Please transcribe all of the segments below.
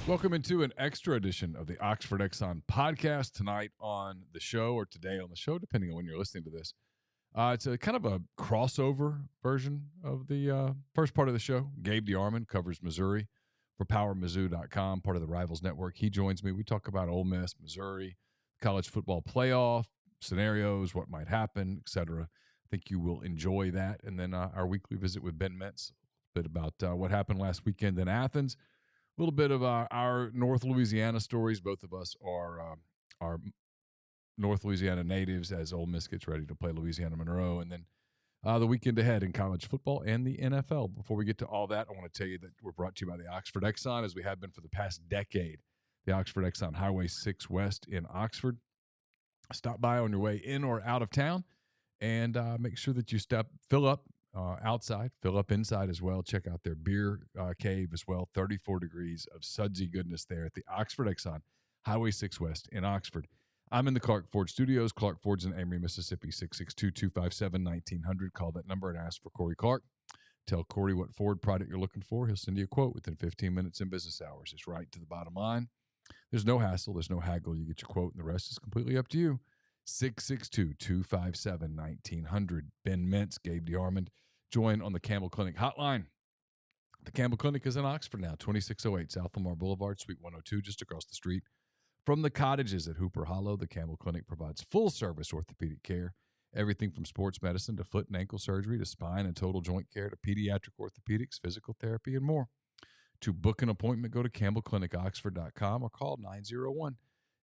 Welcome into an extra edition of the Oxford Exxon Podcast. Tonight on the show, or today on the show, depending on when you're listening to this. It's a kind of a crossover version of the first part of the show. Gabe DeArmond covers Missouri for PowerMizzou.com, part of the Rivals Network. He joins me. We talk about Ole Miss, Missouri, college football playoff scenarios, what might happen, etc. I think you will enjoy that. And then our weekly visit with Ben Mintz, a bit about what happened last weekend in Athens. A little bit of our North Louisiana stories. Both of us are North Louisiana natives as Ole Miss gets ready to play Louisiana Monroe. And then the weekend ahead in college football and the NFL. Before we get to all that, I want to tell you that we're brought to you by the Oxford Exxon, as we have been for the past decade. The Oxford Exxon Highway 6 West in Oxford. Stop by on your way in or out of town and make sure that you fill up outside, fill up inside as well. Check out their beer cave as well. 34 degrees of sudsy goodness there at the Oxford Exxon, Highway 6 West in Oxford. I'm in the Clark Ford Studios. Clark Ford's in Amory, Mississippi, 662-257-1900. Call that number and ask for Corey Clark. Tell Corey what Ford product you're looking for. He'll send you a quote within 15 minutes in business hours. It's right to the bottom line. There's no hassle. There's no haggle. You get your quote, and the rest is completely up to you. 662-257-1900. Ben Mintz, Gabe DeArmond. Join on the Campbell Clinic hotline. The Campbell Clinic is in Oxford now, 2608 South Lamar Boulevard, Suite 102, just across the street from the cottages at Hooper Hollow. The Campbell Clinic provides full-service orthopedic care, everything from sports medicine to foot and ankle surgery to spine and total joint care to pediatric orthopedics, physical therapy, and more. To book an appointment, go to campbellclinicoxford.com or call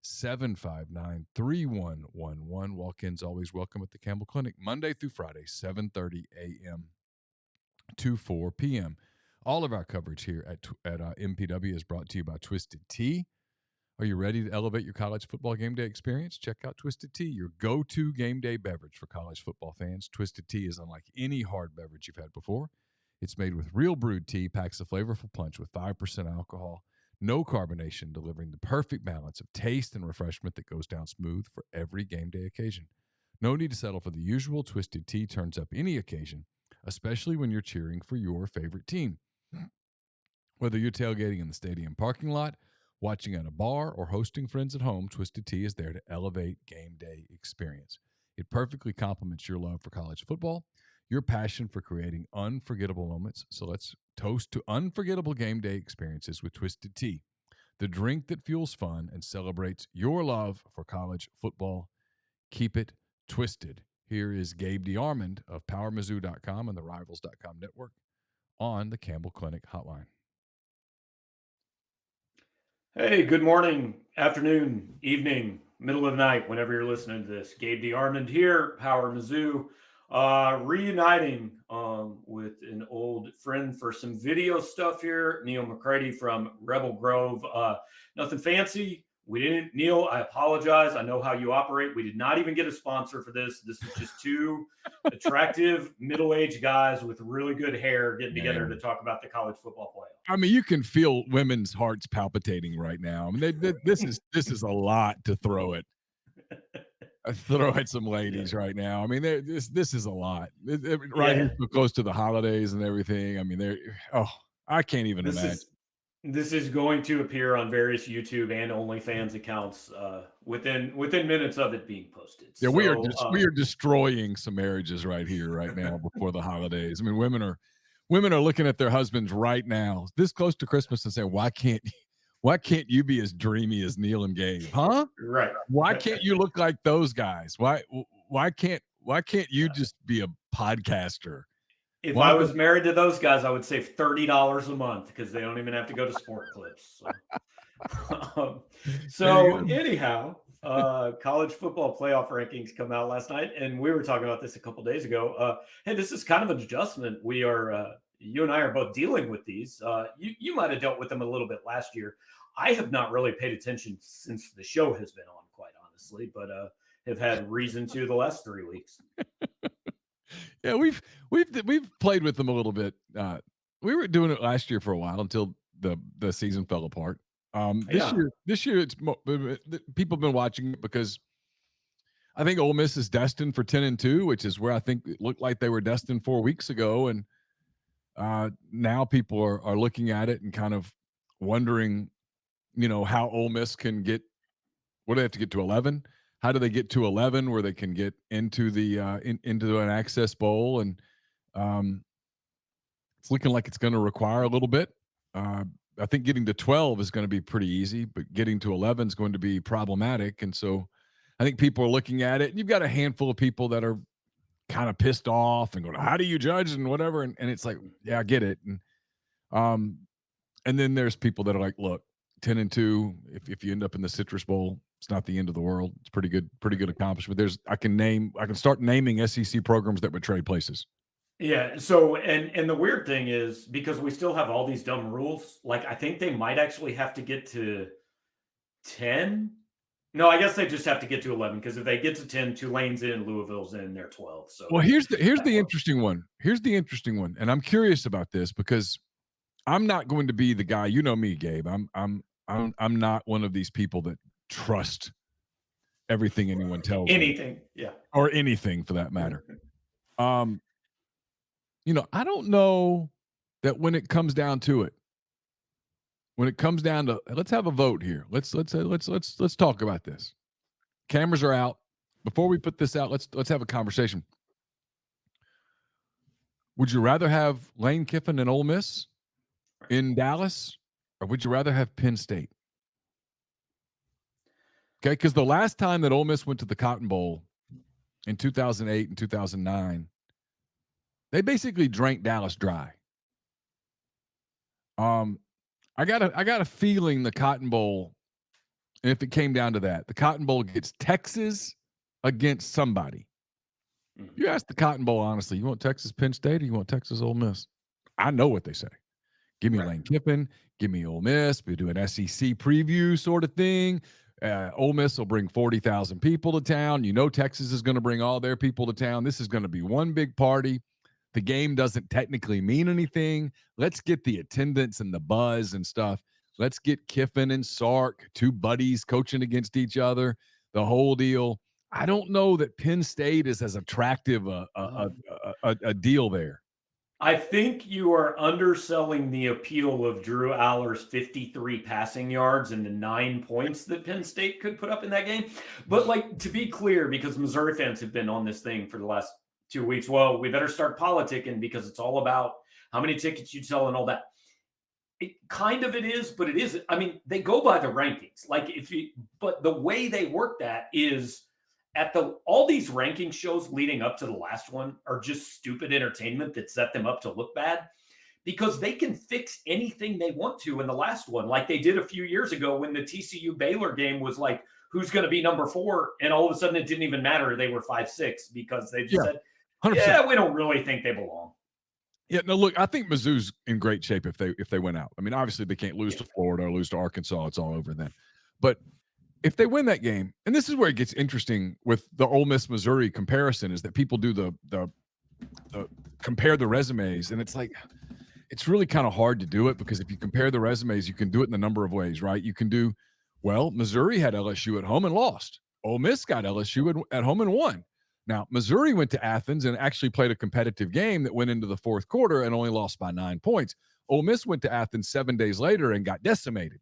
901-759-3111. Walk-ins always welcome at the Campbell Clinic, Monday through Friday, 7:30 a.m. to 4 p.m. All of our coverage here at MPW is brought to you by Twisted Tea. Are you ready to elevate your college football game day experience? Check out Twisted Tea, your go-to game day beverage for college football fans. Twisted Tea is unlike any hard beverage you've had before. It's made with real brewed tea, packs a flavorful punch with 5% alcohol, no carbonation, delivering the perfect balance of taste and refreshment that goes down smooth for every game day occasion. No need to settle for the usual. Twisted Tea turns up any occasion, especially when you're cheering for your favorite team. Whether you're tailgating in the stadium parking lot, watching at a bar, or hosting friends at home, Twisted Tea is there to elevate game day experience. It perfectly complements your love for college football, your passion for creating unforgettable moments. So let's toast to unforgettable game day experiences with Twisted Tea, the drink that fuels fun and celebrates your love for college football. Keep it twisted. Here is Gabe DeArmond of PowerMizzou.com and the Rivals.com network on the Campbell Clinic hotline. Hey, good morning, afternoon, evening, middle of the night, whenever you're listening to this. Gabe DeArmond here, Power Mizzou, reuniting with an old friend for some video stuff here, Neal McCready from Rebel Grove. Nothing fancy. We didn't, Neal, I apologize. I know how you operate. We did not even get a sponsor for this. This is just two attractive middle-aged guys with really good hair getting together to talk about the college football playoff. I mean, you can feel women's hearts palpitating right now. I mean, this is a lot to throw at some ladies right now. I mean, this is a lot. Right here, so close to the holidays and everything. I mean, I can't even imagine. This is going to appear on various YouTube and OnlyFans accounts within minutes of it being posted. Yeah, we are destroying some marriages right here, right now, before the holidays. I mean, women are looking at their husbands right now, this close to Christmas, and saying, "Why can't you be as dreamy as Neal and Gabe, huh? Right? Why can't you look like those guys? Why can't you just be a podcaster?" If I was married to those guys, I would save $30 a month because they don't even have to go to Sport Clips. So anyhow, college football playoff rankings come out last night, and we were talking about this a couple days ago. Hey, this is kind of an adjustment. We are, you and I are both dealing with these. You might have dealt with them a little bit last year. I have not really paid attention since the show has been on, quite honestly, but have had reason to the last 3 weeks. Yeah, we've played with them a little bit. We were doing it last year for a while until the season fell apart. This year it's people have been watching it because I think Ole Miss is destined for 10-2, which is where I think it looked like they were destined 4 weeks ago, and now people are looking at it and kind of wondering how Ole Miss can get. What do they have to get to 11? How do they get to 11 where they can get into the into an access bowl? And um, it's looking like it's going to require a little bit. I think getting to 12 is going to be pretty easy, but getting to 11 is going to be problematic. And so I think people are looking at it. And you've got a handful of people that are kind of pissed off and going, "How do you judge?" and whatever. And it's like, yeah, I get it. Um, and then there's people that are like, "Look, 10-2. If you end up in the Citrus Bowl, it's not the end of the world. It's pretty good accomplishment." I can start naming SEC programs that would trade places. Yeah. So, and the weird thing is because we still have all these dumb rules, like I think they might actually have to get to 10. No, I guess they just have to get to 11 because if they get to 10, Tulane's in, Louisville's in, they're 12. So Well, here's the interesting one. Here's the interesting one, and I'm curious about this because I'm not going to be the guy. You know me, Gabe. I'm not one of these people that trust everything anyone tells me. Anything, yeah, Or anything for that matter. I don't know that when it comes down to it, when it comes down to let's have a vote here. Let's talk about this. Cameras are out. Before we put this out, let's have a conversation. Would you rather have Lane Kiffin and Ole Miss in Dallas, or would you rather have Penn State? Okay, because the last time that Ole Miss went to the Cotton Bowl in 2008 and 2009, they basically drank Dallas dry. I got a feeling the Cotton Bowl, and if it came down to that, the Cotton Bowl gets Texas against somebody. You ask the Cotton Bowl honestly, you want Texas Penn State or you want Texas Ole Miss? I know what they say. Give me Lane Kiffin, give me Ole Miss. We do an SEC preview sort of thing. Ole Miss will bring 40,000 people to town. Texas is going to bring all their people to town. This is going to be one big party. The game doesn't technically mean anything. Let's get the attendance and the buzz and stuff. Let's get Kiffin and Sark, two buddies coaching against each other, the whole deal. I don't know that Penn State is as attractive a deal there. I think you are underselling the appeal of Drew Aller's 53 passing yards and the 9 points that Penn State could put up in that game. But to be clear, because Missouri fans have been on this thing for the last 2 weeks, well, we better start politicking because it's all about how many tickets you sell and all that. It is, but it isn't. I mean, they go by the rankings. But the way they work that is all these ranking shows leading up to the last one are just stupid entertainment that set them up to look bad because they can fix anything they want to in the last one. Like they did a few years ago when the TCU Baylor game was like, who's going to be number 4? And all of a sudden it didn't even matter. They were 5-6 because they just said, 100%. Yeah, we don't really think they belong. Yeah, no, look, I think Mizzou's in great shape if they went out. I mean, obviously they can't lose to Florida or lose to Arkansas. It's all over then. But if they win that game, and this is where it gets interesting with the Ole Miss Missouri comparison, is that people do the compare the resumes, and it's like it's really kind of hard to do it because if you compare the resumes, you can do it in a number of ways, right? You can do Missouri had LSU at home and lost. Ole Miss got LSU at home and won. Now, Missouri went to Athens and actually played a competitive game that went into the fourth quarter and only lost by 9 points. Ole Miss went to Athens 7 days later and got decimated.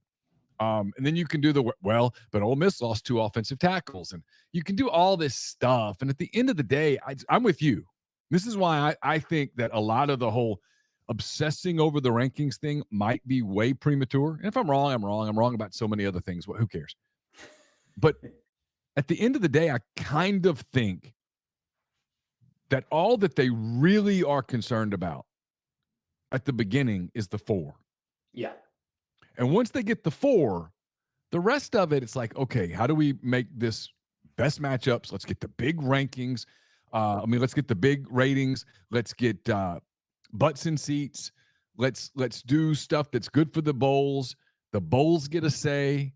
And then you can do but Ole Miss lost 2 offensive tackles. And you can do all this stuff. And at the end of the day, I'm with you. This is why I think that a lot of the whole obsessing over the rankings thing might be way premature. And if I'm wrong, I'm wrong. I'm wrong about so many other things. Who cares? But at the end of the day, I kind of think that all that they really are concerned about at the beginning is the 4. Yeah. And once they get the 4, the rest of it, it's like, okay, how do we make this best matchups? Let's get the big rankings. Let's get the big ratings. Let's get butts in seats. Let's do stuff that's good for the bowls. The bowls get a say.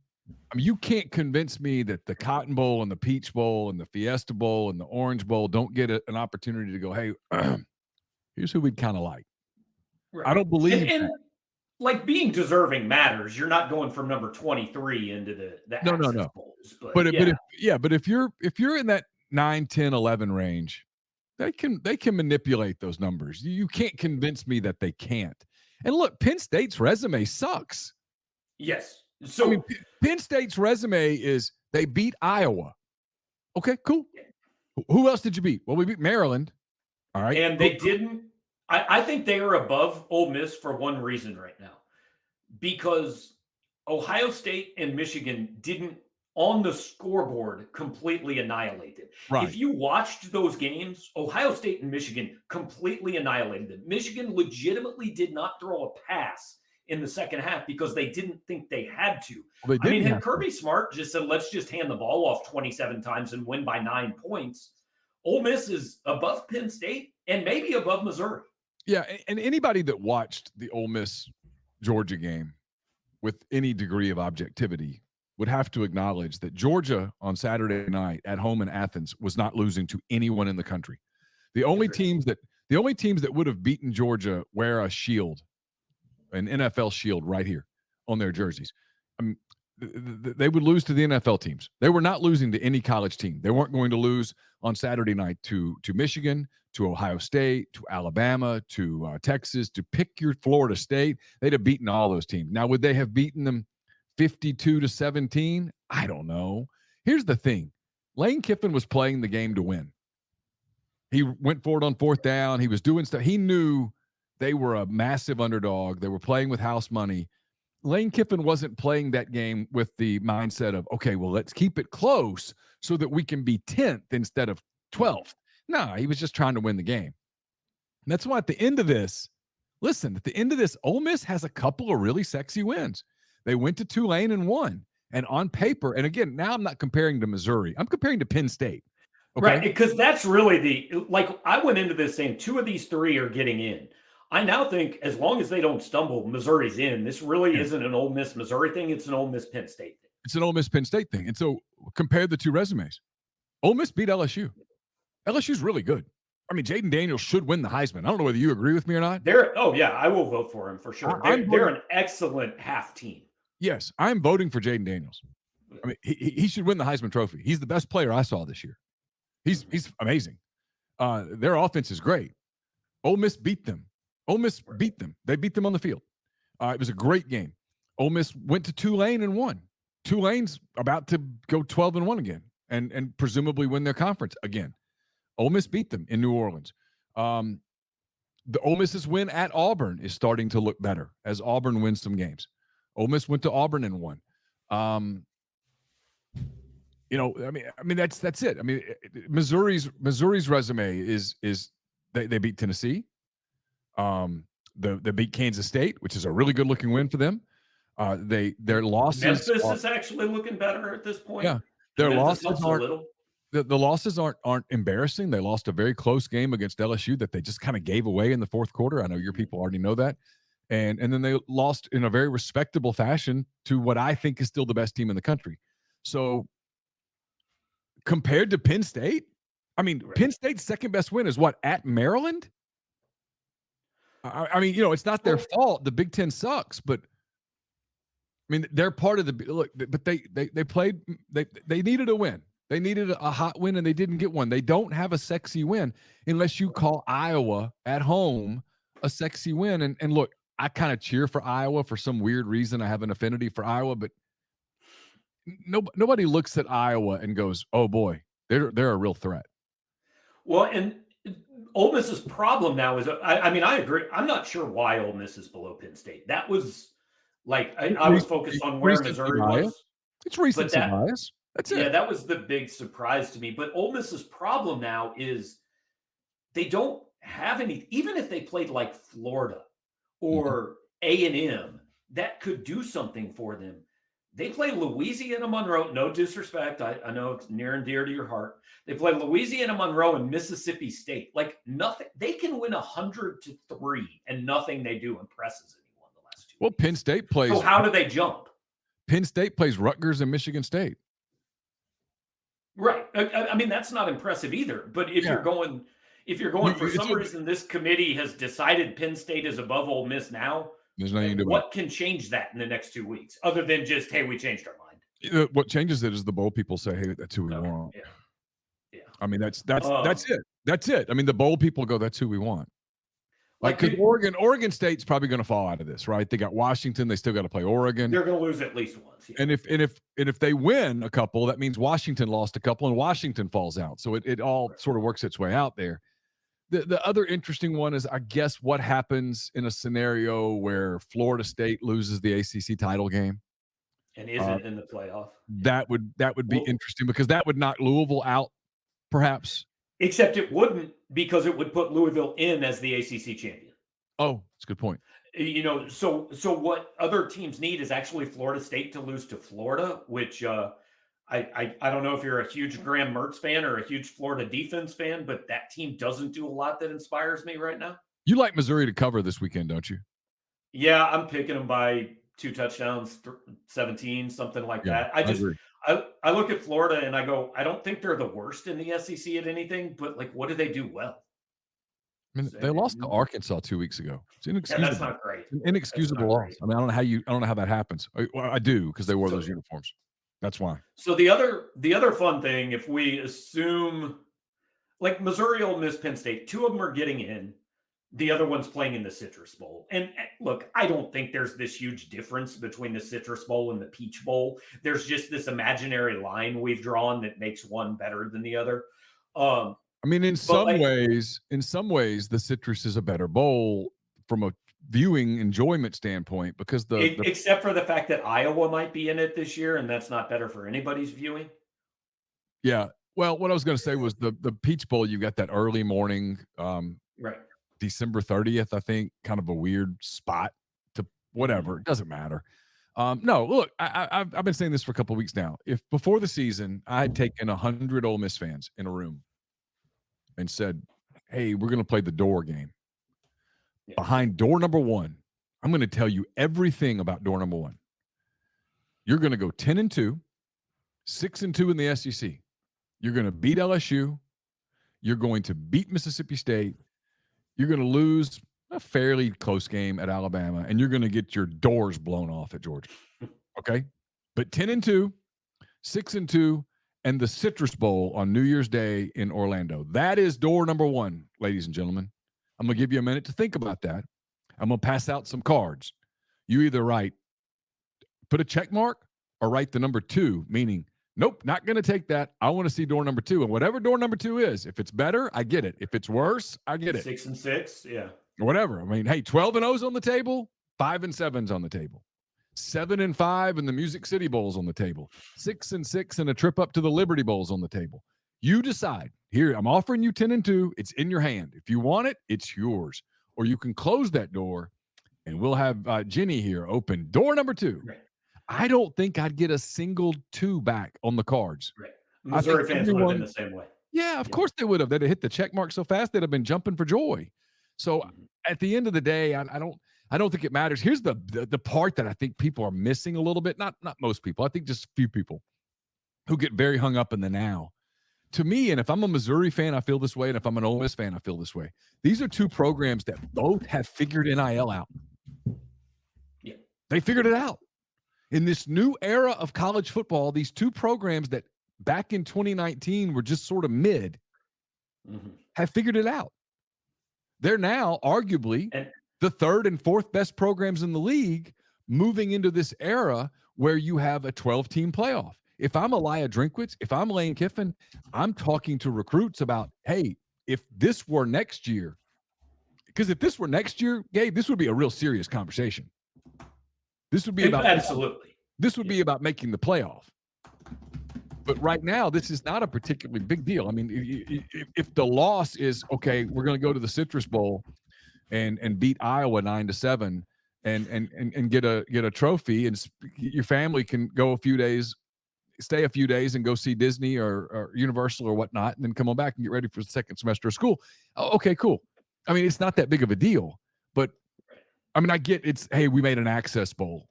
I mean, you can't convince me that the Cotton Bowl and the Peach Bowl and the Fiesta Bowl and the Orange Bowl don't get an opportunity to go, hey, here's who we'd kind of like. Right. I don't believe and being deserving matters. You're not going from number 23 into the no. Bowls. But if you're in that 9, 10, 11 range, they can manipulate those numbers. You can't convince me that they can't. And look, Penn State's resume sucks. Yes. So I mean, Penn State's resume is they beat Iowa. Okay, cool. Who else did you beat? Well, we beat Maryland. All right. and they didn't. I think they are above Ole Miss for one reason right now, because Ohio State and Michigan didn't on the scoreboard completely annihilate them. Right. If you watched those games, Ohio State and Michigan completely annihilated them. Michigan legitimately did not throw a pass in the second half because they didn't think they had to. Well, I mean, had Kirby Smart just said, let's just hand the ball off 27 times and win by 9 points, Ole Miss is above Penn State and maybe above Missouri. Yeah, and anybody that watched the Ole Miss Georgia game with any degree of objectivity would have to acknowledge that Georgia on Saturday night at home in Athens was not losing to anyone in the country. The only teams that would have beaten Georgia wear a shield, an NFL shield right here on their jerseys. They would lose to the NFL teams. They were not losing to any college team. They weren't going to lose on Saturday night to Michigan, to Ohio State, to Alabama, to Texas, to pick your Florida State. They'd have beaten all those teams. Now, would they have beaten them 52-17? I don't know. Here's the thing. Lane Kiffin was playing the game to win. He went forward on fourth down. He was doing stuff. He knew they were a massive underdog. They were playing with house money. Lane Kiffin wasn't playing that game with the mindset of, okay, well, let's keep it close so that we can be 10th instead of 12th. No, he was just trying to win the game. And that's why at the end of this, Ole Miss has a couple of really sexy wins. They went to Tulane and won. And on paper, and again, now I'm not comparing to Missouri. I'm comparing to Penn State. Okay? Right, because that's really I went into this saying 2 of these 3 are getting in. I now think as long as they don't stumble, Missouri's in. This really isn't an Ole Miss Missouri thing. It's an Ole Miss Penn State thing. It's an Ole Miss Penn State thing. And so compare the two resumes. Ole Miss beat LSU. LSU's really good. I mean, Jaden Daniels should win the Heisman. I don't know whether you agree with me or not. I will vote for him for sure. They're an excellent half team. Yes, I'm voting for Jaden Daniels. I mean, he should win the Heisman Trophy. He's the best player I saw this year. He's amazing. Their offense is great. Ole Miss beat them. They beat them on the field. It was a great game. Ole Miss went to Tulane and won. Tulane's about to go 12-1 again and presumably win their conference again. Ole Miss beat them in New Orleans. The Ole Miss's win at Auburn is starting to look better as Auburn wins some games. Ole Miss went to Auburn and won. I mean that's it. I mean, Missouri's resume is they beat Tennessee. They beat Kansas State, which is a really good looking win for them. Their losses. Memphis is actually looking better at this point. Yeah, their losses aren't. The losses aren't embarrassing. They lost a very close game against LSU that they just kind of gave away in the fourth quarter. I know your people already know that. And then they lost in a very respectable fashion to what I think is still the best team in the country. So compared to Penn State, I mean, right. Penn State's second best win is what, at Maryland? I mean, it's not their fault. The Big Ten sucks, but I mean, they're part of the look. But they played. They needed a win. They needed a hot win, and they didn't get one. They don't have a sexy win unless you call Iowa at home a sexy win. And look, I kind of cheer for Iowa for some weird reason. I have an affinity for Iowa, but nobody looks at Iowa and goes, "Oh boy, they're a real threat." Well, and Ole Miss's problem now is, I mean, I agree. I'm not sure why Ole Miss is below Penn State. That was I was focused on where Missouri was. It's recency bias. That's it. Yeah, that was the big surprise to me. But Ole Miss's problem now is they don't have any. Even if they played like Florida or A&M, that could do something for them. They play Louisiana Monroe. No disrespect. I know it's near and dear to your heart. They play Louisiana Monroe and Mississippi State. Like nothing. They can win 100-3, and nothing they do impresses anyone the last 2 Well, weeks. Penn State plays. So how do they jump? Penn State plays Rutgers and Michigan State. Right. I mean, that's not impressive either. But if you're going for some reason, this committee has decided Penn State is above Ole Miss now. There's nothing to do. What can change that in the next 2 weeks, other than just, hey, we changed our mind? What changes it is the bowl people say, hey, that's who we want. Yeah. I mean, that's it. That's it. I mean, the bowl people go, that's who we want. Like, because Oregon State's probably going to fall out of this, right? They got Washington. They still got to play Oregon. They're going to lose at least once. Yeah. And if they win a couple, that means Washington lost a couple, and Washington falls out. So it all sort of works its way out there. The other interesting one is, I guess, what happens in a scenario where Florida State loses the ACC title game and isn't in the playoff. That would be interesting, because that would knock Louisville out, perhaps. Except it wouldn't, because it would put Louisville in as the ACC champion. Oh, that's a good point. So what other teams need is actually Florida State to lose to Florida, which I don't know if you're a huge Graham Mertz fan or a huge Florida defense fan, but that team doesn't do a lot that inspires me right now. You like Missouri to cover this weekend, don't you? Yeah, I'm picking them by 2 touchdowns, 17, something like that. I look at Florida and I go, I don't think they're the worst in the SEC at anything, but like, what do they do well? I mean, they lost to Arkansas 2 weeks ago. It's inexcusable. Yeah, that's not great. It's an inexcusable loss. I mean, I don't know how that happens. Well, I do, because they wore those uniforms. That's why. So the other fun thing, if we assume like Missouri, Ole Miss, Penn State, 2 of them are getting in. The other one's playing in the Citrus Bowl. And look, I don't think there's this huge difference between the Citrus Bowl and the Peach Bowl. There's just this imaginary line we've drawn that makes one better than the other. I mean, in some ways, the Citrus is a better bowl from a viewing enjoyment standpoint, because except for the fact that Iowa might be in it this year, and that's not better for anybody's viewing. Yeah. Well, what I was going to say was the Peach Bowl, you got that early morning, right. December 30th, I think, kind of a weird spot to whatever. It doesn't matter. No, look, I've been saying this for a couple of weeks now. If before the season I had taken 100 Ole Miss fans in a room and said, hey, we're going to play the door game. Yeah. Behind door number 1, I'm going to tell you everything about door number 1. You're going to go 10-2, 6-2 in the SEC. You're going to beat LSU. You're going to beat Mississippi State. You're going to lose a fairly close game at Alabama, and you're going to get your doors blown off at Georgia. Okay? But 10-2, 6-2, and the Citrus Bowl on New Year's Day in Orlando. That is door number 1, ladies and gentlemen. I'm going to give you a minute to think about that. I'm going to pass out some cards. You either put a check mark, or write the number 2, meaning, nope, not going to take that. I want to see door number 2. And whatever door number 2 is, if it's better, I get it. If it's worse, I get it. 6-6, yeah. Whatever. I mean, hey, 12-0's on the table, 5-7's on the table. 7-5 and the Music City Bowl's on the table. 6-6 and a trip up to the Liberty Bowl's on the table. You decide. Here, I'm offering you 10-2. It's in your hand. If you want it, it's yours. Or you can close that door, and we'll have Jenny here open door number 2. Right. I don't think I'd get a single 2 back on the cards. Right. Missouri fans would have been the same way. Yeah, of course they would have. They'd have hit the check mark so fast, they'd have been jumping for joy. So at the end of the day, I don't think it matters. Here's the part that I think people are missing a little bit. Not most people. I think just a few people who get very hung up in the now. To me, and if I'm a Missouri fan, I feel this way. And if I'm an Ole Miss fan, I feel this way. These are 2 programs that both have figured NIL out. Yeah. They figured it out. In this new era of college football, these 2 programs that back in 2019 were just sort of mid have figured it out. They're now arguably the 3rd and 4th best programs in the league, moving into this era where you have a 12-team playoff. If I'm Elijah Drinkwitz, if I'm Lane Kiffin, I'm talking to recruits about, hey, if this were next year, because if this were next year, Gabe, this would be a real serious conversation. This would be about absolutely. This would be about making the playoff. But right now, this is not a particularly big deal. I mean, if the loss is, okay, we're going to go to the Citrus Bowl and beat Iowa 9-7 and get a trophy, and your family can go stay a few days and go see Disney or Universal or whatnot, and then come on back and get ready for the second semester of school. Okay, cool. I mean, it's not that big of a deal, but I mean, I get it's, hey, we made an access bowl.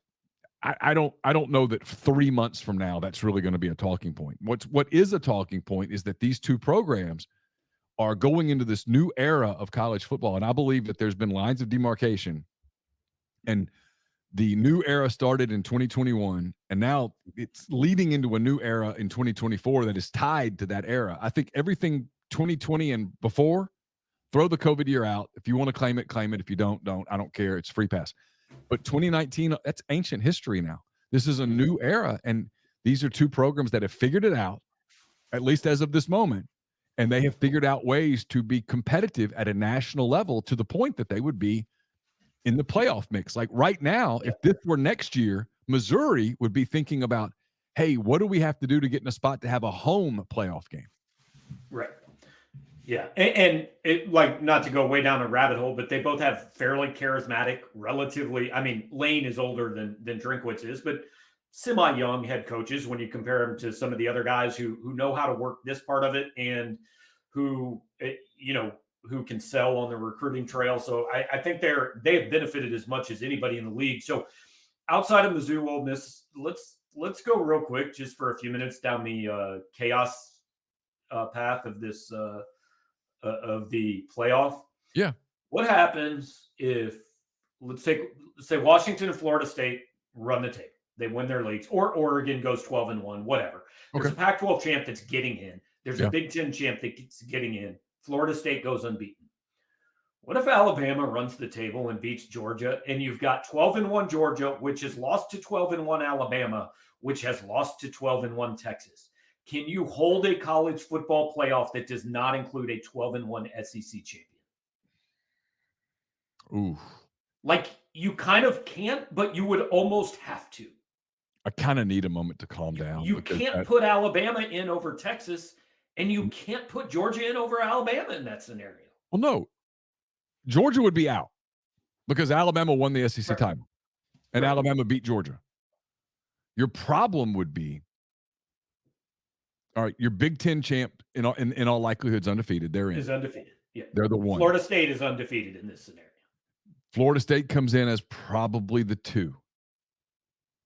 I don't know that 3 months from now that's really going to be a talking point. What is a talking point is that these 2 programs are going into this new era of college football, and I believe that there's been lines of demarcation, and the new era started in 2021, and now it's leading into a new era in 2024 that is tied to that era. I think everything 2020 and before throw the COVID year out. If you want to claim it, claim it. If you don't. I don't care. It's free pass. But 2019, that's ancient history now. This is a new era, and these are two programs that have figured it out, at least as of this moment, and they have figured out ways to be competitive at a national level to the point that they would be in the playoff mix. Like right now, if this were next year, Missouri would be thinking about, hey, what do we have to do to get in a spot to have a home playoff game? Right. Yeah. And it, like, not to go way down a rabbit hole, but they both have fairly charismatic, relatively, I mean, Lane is older than Drinkwitz is, but semi-young head coaches when you compare them to some of the other guys who know how to work this part of it and who, who can sell on the recruiting trail. So I think they have benefited as much as anybody in the league. So outside of Mizzou, Ole Miss, let's go real quick just for a few minutes down the chaos path of this of the playoff. Yeah. What happens if let's say Washington and Florida State run the tape? They win their leagues, or Oregon goes 12-1, whatever. There's a Pac-12 champ that's getting in. There's a Big Ten champ that's getting in. Florida State goes unbeaten. What if Alabama runs the table and beats Georgia, and you've got 12-1 Georgia, which has lost to 12-1 Alabama, which has lost to 12-1 Texas? Can you hold a college football playoff that does not include a 12-1 SEC champion? Ooh. Like, you kind of can't, but you would almost have to. I kind of need a moment to calm down. You can't put Alabama in over Texas, and you can't put Georgia in over Alabama in that scenario. Well, no. Georgia would be out because Alabama won the SEC title, and Alabama beat Georgia. Your problem would be, all right, your Big Ten champ in all likelihood is undefeated. They're in. Is undefeated. Yeah. They're the one. Florida State is undefeated in this scenario. Florida State comes in as probably the 2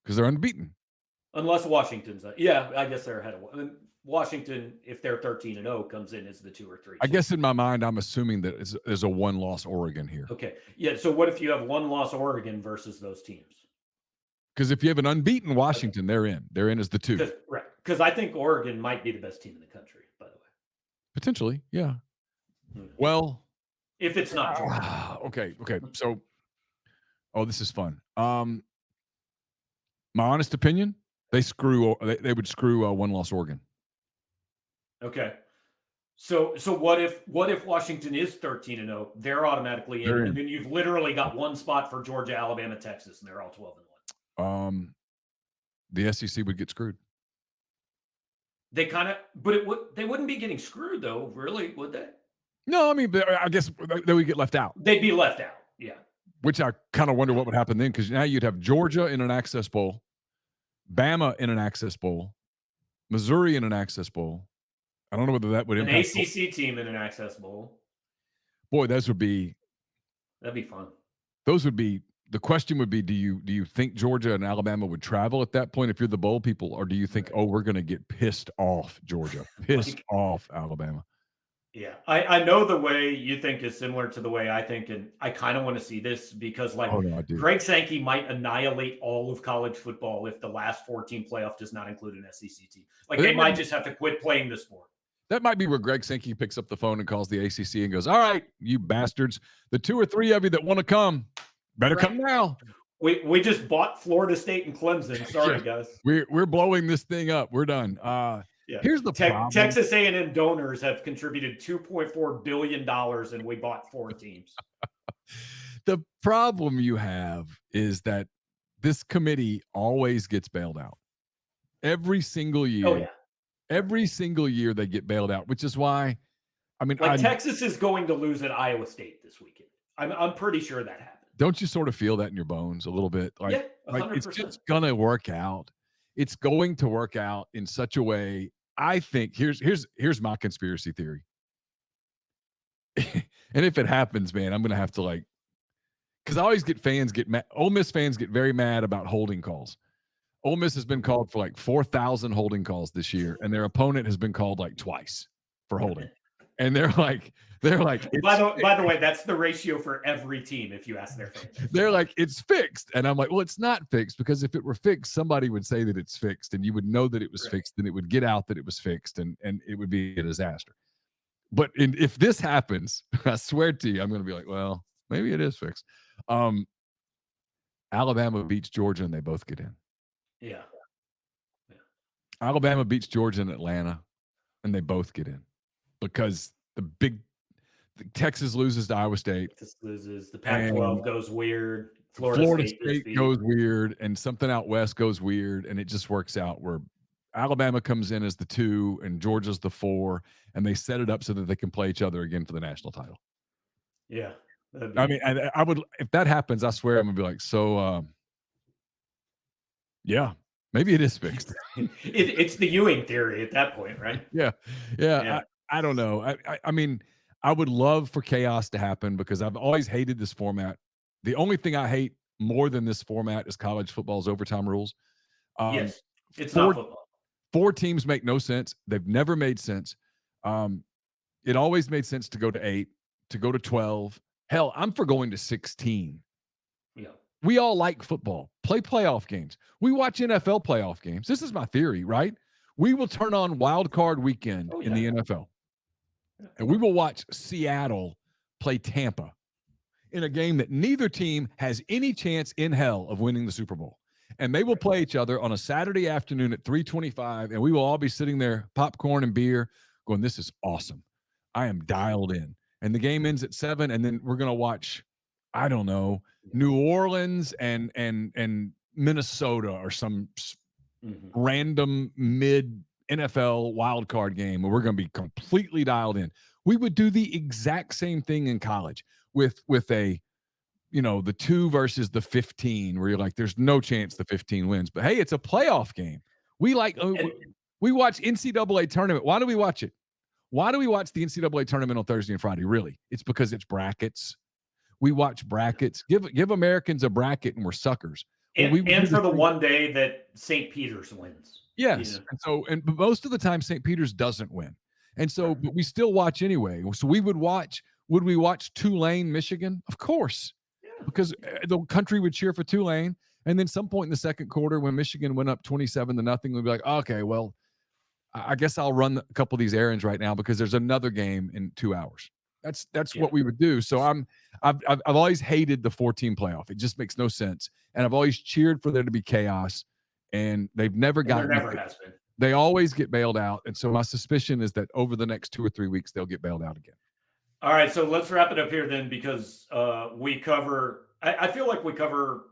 because they're unbeaten. Unless Washington's. Yeah, I guess they're ahead of Washington. If they're 13-0, comes in as the 2 or 3. I guess in my mind, I'm assuming that there's a 1-loss Oregon here. Okay. Yeah. So what if you have 1-loss Oregon versus those teams? Because if you have an unbeaten Washington, they're in. They're in as the 2. Right. Because I think Oregon might be the best team in the country, by the way. Potentially, yeah. Well, if it's not Georgia. Okay. So, this is fun. My honest opinion, they would screw 1-loss Oregon. Okay. So what if Washington is 13-0? They're automatically in, and then you've literally got one spot for Georgia, Alabama, Texas, and they're all 12-1. The SEC would get screwed. They kind of, they wouldn't be getting screwed though, really, would they? No, I mean, I guess they would get left out. They'd be left out, yeah. Which I kind of wonder what would happen then, because now you'd have Georgia in an Access Bowl, Bama in an Access Bowl, Missouri in an Access Bowl. I don't know whether that would impact an ACC team in an Access Bowl. Boy, that'd be fun. The question would be, do you think Georgia and Alabama would travel at that point if you're the bowl people, or do you think, we're going to get pissed off Georgia, pissed off Alabama? Yeah, I know the way you think is similar to the way I think, and I kind of want to see this because, Greg Sankey might annihilate all of college football if the last 4-team playoff does not include an SEC team. They might just have to quit playing the sport. That might be where Greg Sankey picks up the phone and calls the ACC and goes, all right, you bastards, the 2 or 3 of you that want to come, better come now. We just bought Florida State and Clemson. Sorry, guys. We're blowing this thing up. We're done. Here's the problem. Texas A&M donors have contributed $2.4 billion, and we bought 4 teams. The problem you have is that this committee always gets bailed out. Every single year. Oh, yeah. Every single year they get bailed out, which is why, Texas is going to lose at Iowa State this weekend. I'm pretty sure that happened. Don't you sort of feel that in your bones a little bit? 100%. It's just going to work out. It's going to work out in such a way. I think here's my conspiracy theory. And if it happens, man, I'm going to have to because I always get mad. Ole Miss fans get very mad about holding calls. Ole Miss has been called for 4,000 holding calls this year, and their opponent has been called twice for holding. And they're like, by the way, that's the ratio for every team. If you ask their fans, they're like, it's fixed. And I'm like, well, it's not fixed, because if it were fixed, somebody would say that it's fixed, and you would know that it was fixed, and it would get out that it was fixed, and it would be a disaster. But if this happens, I swear to you, I'm going to be like, well, maybe it is fixed. Alabama beats Georgia and they both get in. Yeah. Alabama beats Georgia and Atlanta and they both get in because Texas loses to Iowa State. Texas loses. The Pac-12 goes weird. Florida State goes weird, and something out west goes weird, and it just works out where Alabama comes in as the 2 and Georgia's the 4, and they set it up so that they can play each other again for the national title. Yeah. I mean, I would, if that happens, I swear I'm gonna be like, so yeah, maybe it is fixed. It's the Ewing theory at that point, right? Yeah. I don't know. I mean, I would love for chaos to happen because I've always hated this format. The only thing I hate more than this format is college football's overtime rules. Yes, it's not football. 4 teams make no sense. They've never made sense. It always made sense to go to 8, to go to 12. Hell, I'm for going to 16. Yeah. We all like football. Play playoff games. We watch NFL playoff games. This is my theory, right? We will turn on wild card weekend in the NFL. And we will watch Seattle play Tampa in a game that neither team has any chance in hell of winning the Super Bowl. And they will play each other on a Saturday afternoon at 3:25, and we will all be sitting there, popcorn and beer, going, this is awesome. I am dialed in. And the game ends at 7, and then we're going to watch, I don't know, New Orleans and Minnesota or some random mid NFL wild card game where we're going to be completely dialed in. We would do the exact same thing in college with a, the 2 versus the 15, where you're like, there's no chance the 15 wins. But hey, it's a playoff game. We watch NCAA tournament. Why do we watch it? Why do we watch the NCAA tournament on Thursday and Friday? Really? It's because it's brackets. We watch brackets. Give Americans a bracket and we're suckers. And for the one day that St. Peter's wins. Yes. And most of the time St. Peter's doesn't win. And so, but we still watch anyway. So would we watch Tulane, Michigan? Of course. Yeah. Because the country would cheer for Tulane. And then some point in the second quarter when Michigan went up 27-0, we'd be like, okay, well, I guess I'll run a couple of these errands right now because there's another game in 2 hours. That's what we would do. So I've always hated the 4-team playoff. It just makes no sense. And I've always cheered for there to be chaos. And they've never gotten. There never has been. They always get bailed out. And so my suspicion is that over the next 2 or 3 weeks, they'll get bailed out again. All right. So let's wrap it up here then, because we cover, I feel like we cover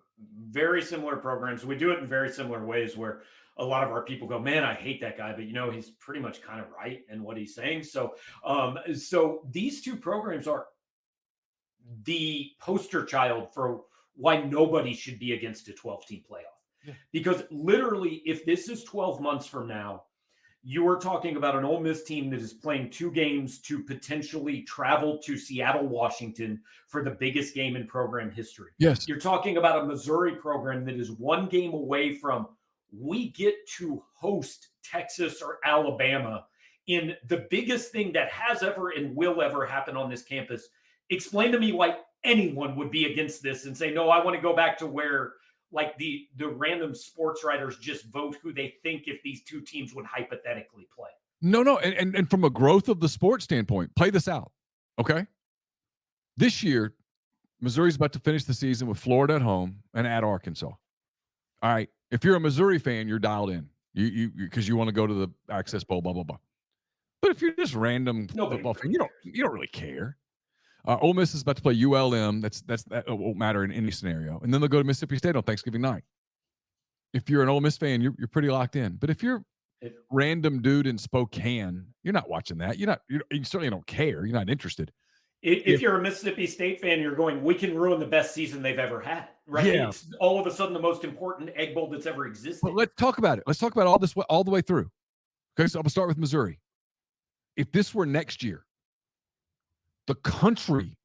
very similar programs. We do it in very similar ways where a lot of our people go, man, I hate that guy, but he's pretty much kind of right in what he's saying. So, so these 2 programs are the poster child for why nobody should be against a 12-team playoff. Yeah. Because literally, if this is 12 months from now, you are talking about an Ole Miss team that is playing 2 games to potentially travel to Seattle, Washington for the biggest game in program history. Yes. You're talking about a Missouri program that is 1 game away from, we get to host Texas or Alabama in the biggest thing that has ever and will ever happen on this campus. Explain to me why anyone would be against this and say, no, I want to go back to where like the random sports writers just vote who they think if these 2 teams would hypothetically play. No. And from a growth of the sport standpoint, play this out. Okay. This year, Missouri's about to finish the season with Florida at home and at Arkansas. All right. If you're a Missouri fan, you're dialed in. You because you want to go to the Access Bowl, blah, blah, blah. But if you're just random football fan, you don't really care. Ole Miss is about to play ULM. That won't matter in any scenario. And then they'll go to Mississippi State on Thanksgiving night. If you're an Ole Miss fan, you're pretty locked in. But if you're random dude in Spokane, you're not watching that. You certainly don't care. You're not interested. If you're a Mississippi State fan, you're going, we can ruin the best season they've ever had. Right? Yeah. It's all of a sudden the most important Egg Bowl that's ever existed. But let's talk about it. Let's talk about all this all the way through. Okay, so I'm going to start with Missouri. If this were next year, the country,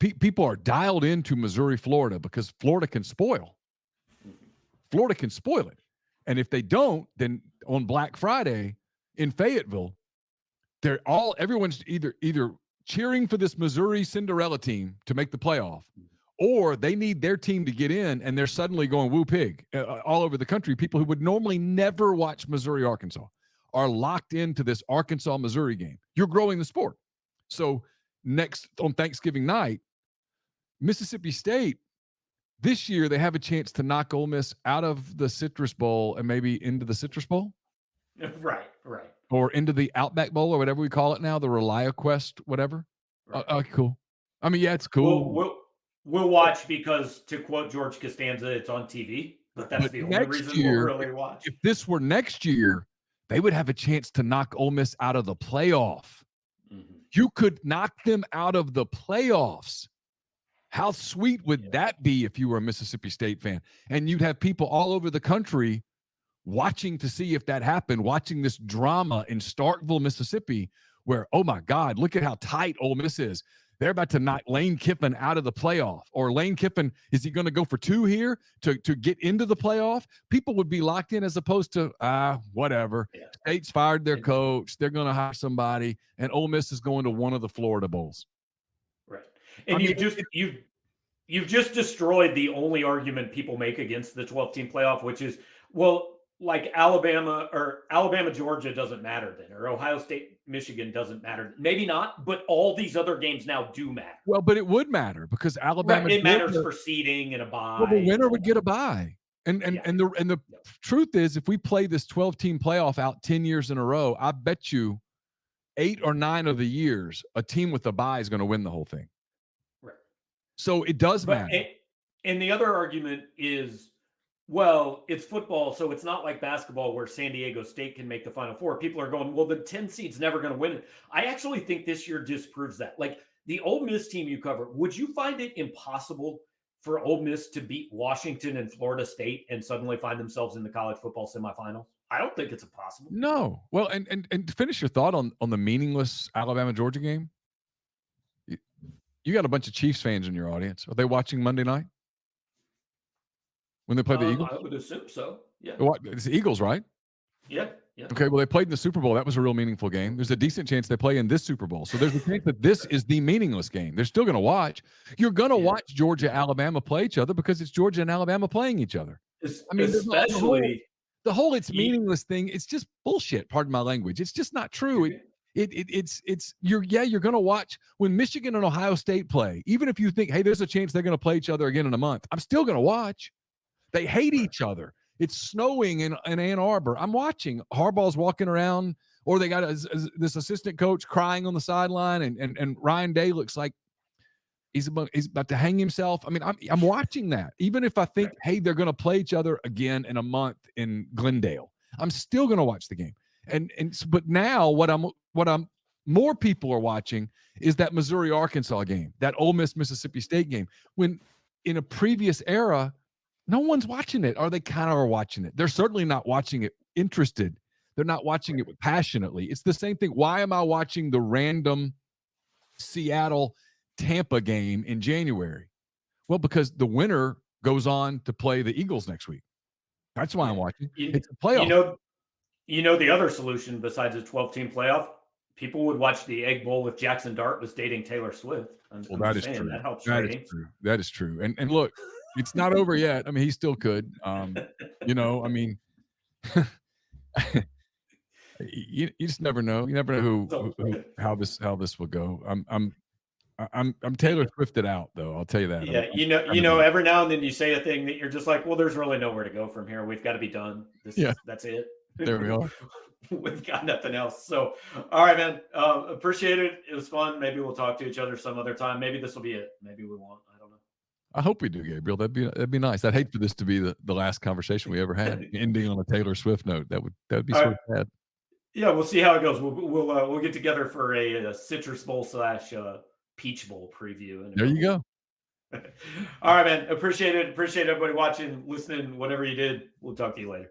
people are dialed into Missouri, Florida, because Florida can spoil. Florida can spoil it. And if they don't, then on Black Friday in Fayetteville, everyone's either cheering for this Missouri Cinderella team to make the playoff, or they need their team to get in, and they're suddenly going woo pig all over the country. People who would normally never watch Missouri, Arkansas are locked into this Arkansas-Missouri game. You're growing the sport. So next on Thanksgiving night, Mississippi State, this year they have a chance to knock Ole Miss out of the Citrus Bowl and maybe into the Citrus Bowl. Right. Or into the Outback Bowl or whatever we call it now, the ReliaQuest, whatever. Right. Cool. I mean, yeah, it's cool. We'll watch because, to quote George Costanza, it's on TV. But that's the only reason we'll really watch. If this were next year, they would have a chance to knock Ole Miss out of the playoff. Mm-hmm. You could knock them out of the playoffs. How sweet would that be if you were a Mississippi State fan? And you'd have people all over the country watching to see if that happened, watching this drama in Starkville, Mississippi, where, oh my God, look at how tight Ole Miss is. They're about to knock Lane Kiffin out of the playoff. Or Lane Kiffin, is he going to go for 2 here to get into the playoff? People would be locked in as opposed to, whatever. Yeah. State's fired their coach. They're going to hire somebody. And Ole Miss is going to one of the Florida Bowls. Right. And you've just destroyed the only argument people make against the 12-team playoff, which is, well, like Alabama, Georgia doesn't matter then, or Ohio State, Michigan doesn't matter. Maybe not, but all these other games now do matter. Well, but it would matter because Alabama. Right. It matters for seeding and a bye. Well, the winner would get a bye. And the truth is, if we play this 12-team playoff out 10 years in a row, I bet you 8 or 9 of the years, a team with a bye is going to win the whole thing. Right. So it does matter. And the other argument is, well, it's football, so it's not like basketball where San Diego State can make the Final Four. People are going, well, the 10 seed's never going to win it. I actually think this year disproves that. Like the Ole Miss team you cover, would you find it impossible for Ole Miss to beat Washington and Florida State and suddenly find themselves in the college football semifinals? I don't think it's impossible. No. Well, and to finish your thought on the meaningless Alabama-Georgia game, you got a bunch of Chiefs fans in your audience. Are they watching Monday night? When they play the Eagles? I would assume so. Yeah. It's the Eagles, right? Yeah. Okay, well, they played in the Super Bowl. That was a real meaningful game. There's a decent chance they play in this Super Bowl. So there's a chance that this is the meaningless game. They're still going to watch. You're going to watch Georgia, Alabama play each other because it's Georgia and Alabama playing each other. I mean, especially the whole it's meaningless thing. It's just bullshit. Pardon my language. It's just not true. You're going to watch when Michigan and Ohio State play. Even if you think, hey, there's a chance they're going to play each other again in a month, I'm still going to watch. They hate each other. It's snowing in Ann Arbor. I'm watching. Harbaugh's walking around, or they got this assistant coach crying on the sideline, and Ryan Day looks like he's about to hang himself. I mean, I'm watching that. Even if I think, hey, they're going to play each other again in a month in Glendale, I'm still going to watch the game. But now what I'm more people are watching is that Missouri-Arkansas game, that Ole Miss-Mississippi State game. When in a previous era, no one's watching it, or they kind of are watching it. They're certainly not watching it interested. They're not watching it passionately. It's the same thing. Why am I watching the random Seattle-Tampa game in January? Well, because the winner goes on to play the Eagles next week. That's why I'm watching. It's a playoff. You know the other solution besides a 12-team playoff? People would watch the Egg Bowl if Jackson Dart was dating Taylor Swift. That is true. That helps ratings. That is true. And look, it's not over yet. I mean, he still could. I mean, you just never know. You never know how this will go. I'm Taylor Swifted out, though. I'll tell you that. Yeah, every now and then you say a thing that you're just like, well, there's really nowhere to go from here. We've got to be done. That's it. There we are. We've got nothing else. So, all right, man. Appreciate it. It was fun. Maybe we'll talk to each other some other time. Maybe this will be it. Maybe we won't. I don't know. I hope we do, Gabriel. That'd be nice. I'd hate for this to be the last conversation we ever had, ending on a Taylor Swift note. That would be so sad. Yeah, we'll see how it goes. We'll get together for a Citrus Bowl / Peach Bowl preview. There you go. All right, man. Appreciate it. Appreciate everybody watching, listening, whatever you did. We'll talk to you later.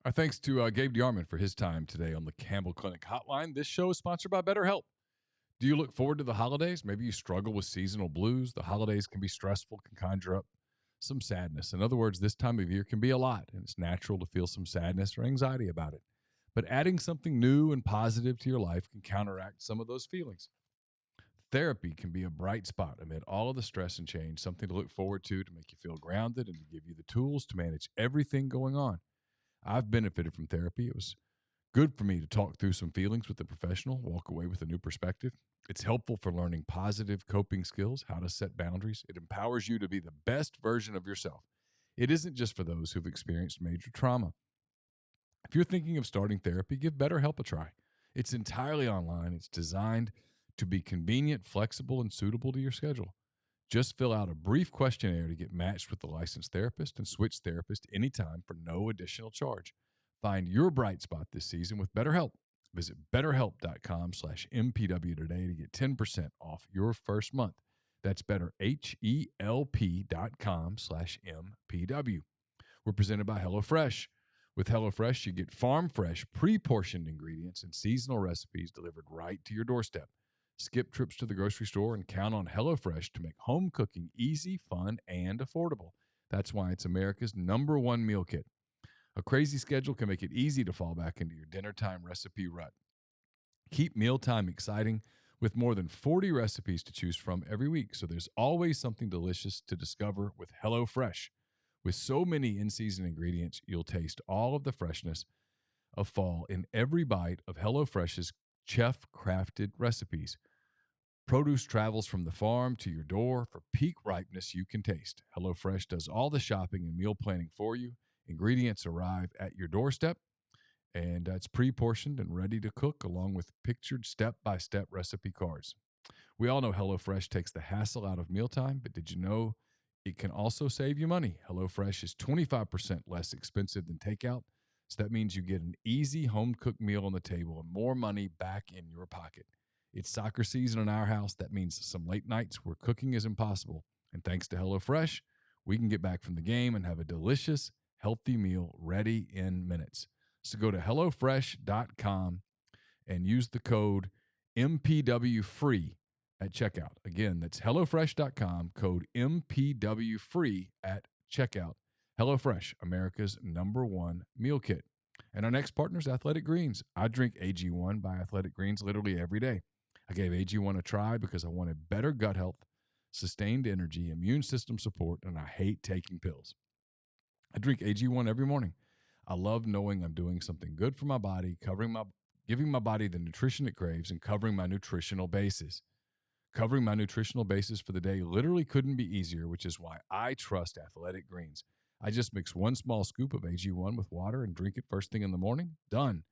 Our thanks to Gabe DeArmond for his time today on the Campbell Clinic Hotline. This show is sponsored by BetterHelp. Do you look forward to the holidays? Maybe you struggle with seasonal blues. The holidays can be stressful, can conjure up some sadness. In other words, this time of year can be a lot, and it's natural to feel some sadness or anxiety about it. But adding something new and positive to your life can counteract some of those feelings. Therapy can be a bright spot amid all of the stress and change, something to look forward to make you feel grounded and to give you the tools to manage everything going on. I've benefited from therapy. It was good for me to talk through some feelings with a professional, walk away with a new perspective. It's helpful for learning positive coping skills, how to set boundaries. It empowers you to be the best version of yourself. It isn't just for those who've experienced major trauma. If you're thinking of starting therapy, give BetterHelp a try. It's entirely online. It's designed to be convenient, flexible, and suitable to your schedule. Just fill out a brief questionnaire to get matched with the licensed therapist and switch therapist anytime for no additional charge. Find your bright spot this season with BetterHelp. Visit betterhelp.com/MPW today to get 10% off your first month. That's betterhelp.com/MPW. We're presented by HelloFresh. With HelloFresh, you get farm-fresh, pre-portioned ingredients and seasonal recipes delivered right to your doorstep. Skip trips to the grocery store and count on HelloFresh to make home cooking easy, fun, and affordable. That's why it's America's #1 meal kit. A crazy schedule can make it easy to fall back into your dinner time recipe rut. Keep mealtime exciting with more than 40 recipes to choose from every week, so there's always something delicious to discover with HelloFresh. With so many in-season ingredients, you'll taste all of the freshness of fall in every bite of HelloFresh's chef-crafted recipes. Produce travels from the farm to your door for peak ripeness you can taste. HelloFresh does all the shopping and meal planning for you. Ingredients arrive at your doorstep, and it's pre-portioned and ready to cook, along with pictured step-by-step recipe cards. We all know HelloFresh takes the hassle out of mealtime, but did you know it can also save you money? HelloFresh is 25% less expensive than takeout, so that means you get an easy home-cooked meal on the table and more money back in your pocket. It's soccer season in our house. That means some late nights where cooking is impossible. And thanks to HelloFresh, we can get back from the game and have a delicious, healthy meal ready in minutes. So go to HelloFresh.com and use the code MPWFREE at checkout. Again, that's HelloFresh.com, code MPWFREE at checkout. HelloFresh, America's #1 meal kit. And our next partner is Athletic Greens. I drink AG1 by Athletic Greens literally every day. I gave AG1 a try because I wanted better gut health, sustained energy, immune system support, and I hate taking pills. I drink AG1 every morning. I love knowing I'm doing something good for my body, giving my body the nutrition it craves, and covering my nutritional bases. Covering my nutritional bases for the day literally couldn't be easier, which is why I trust Athletic Greens. I just mix 1 small scoop of AG1 with water and drink it first thing in the morning. Done.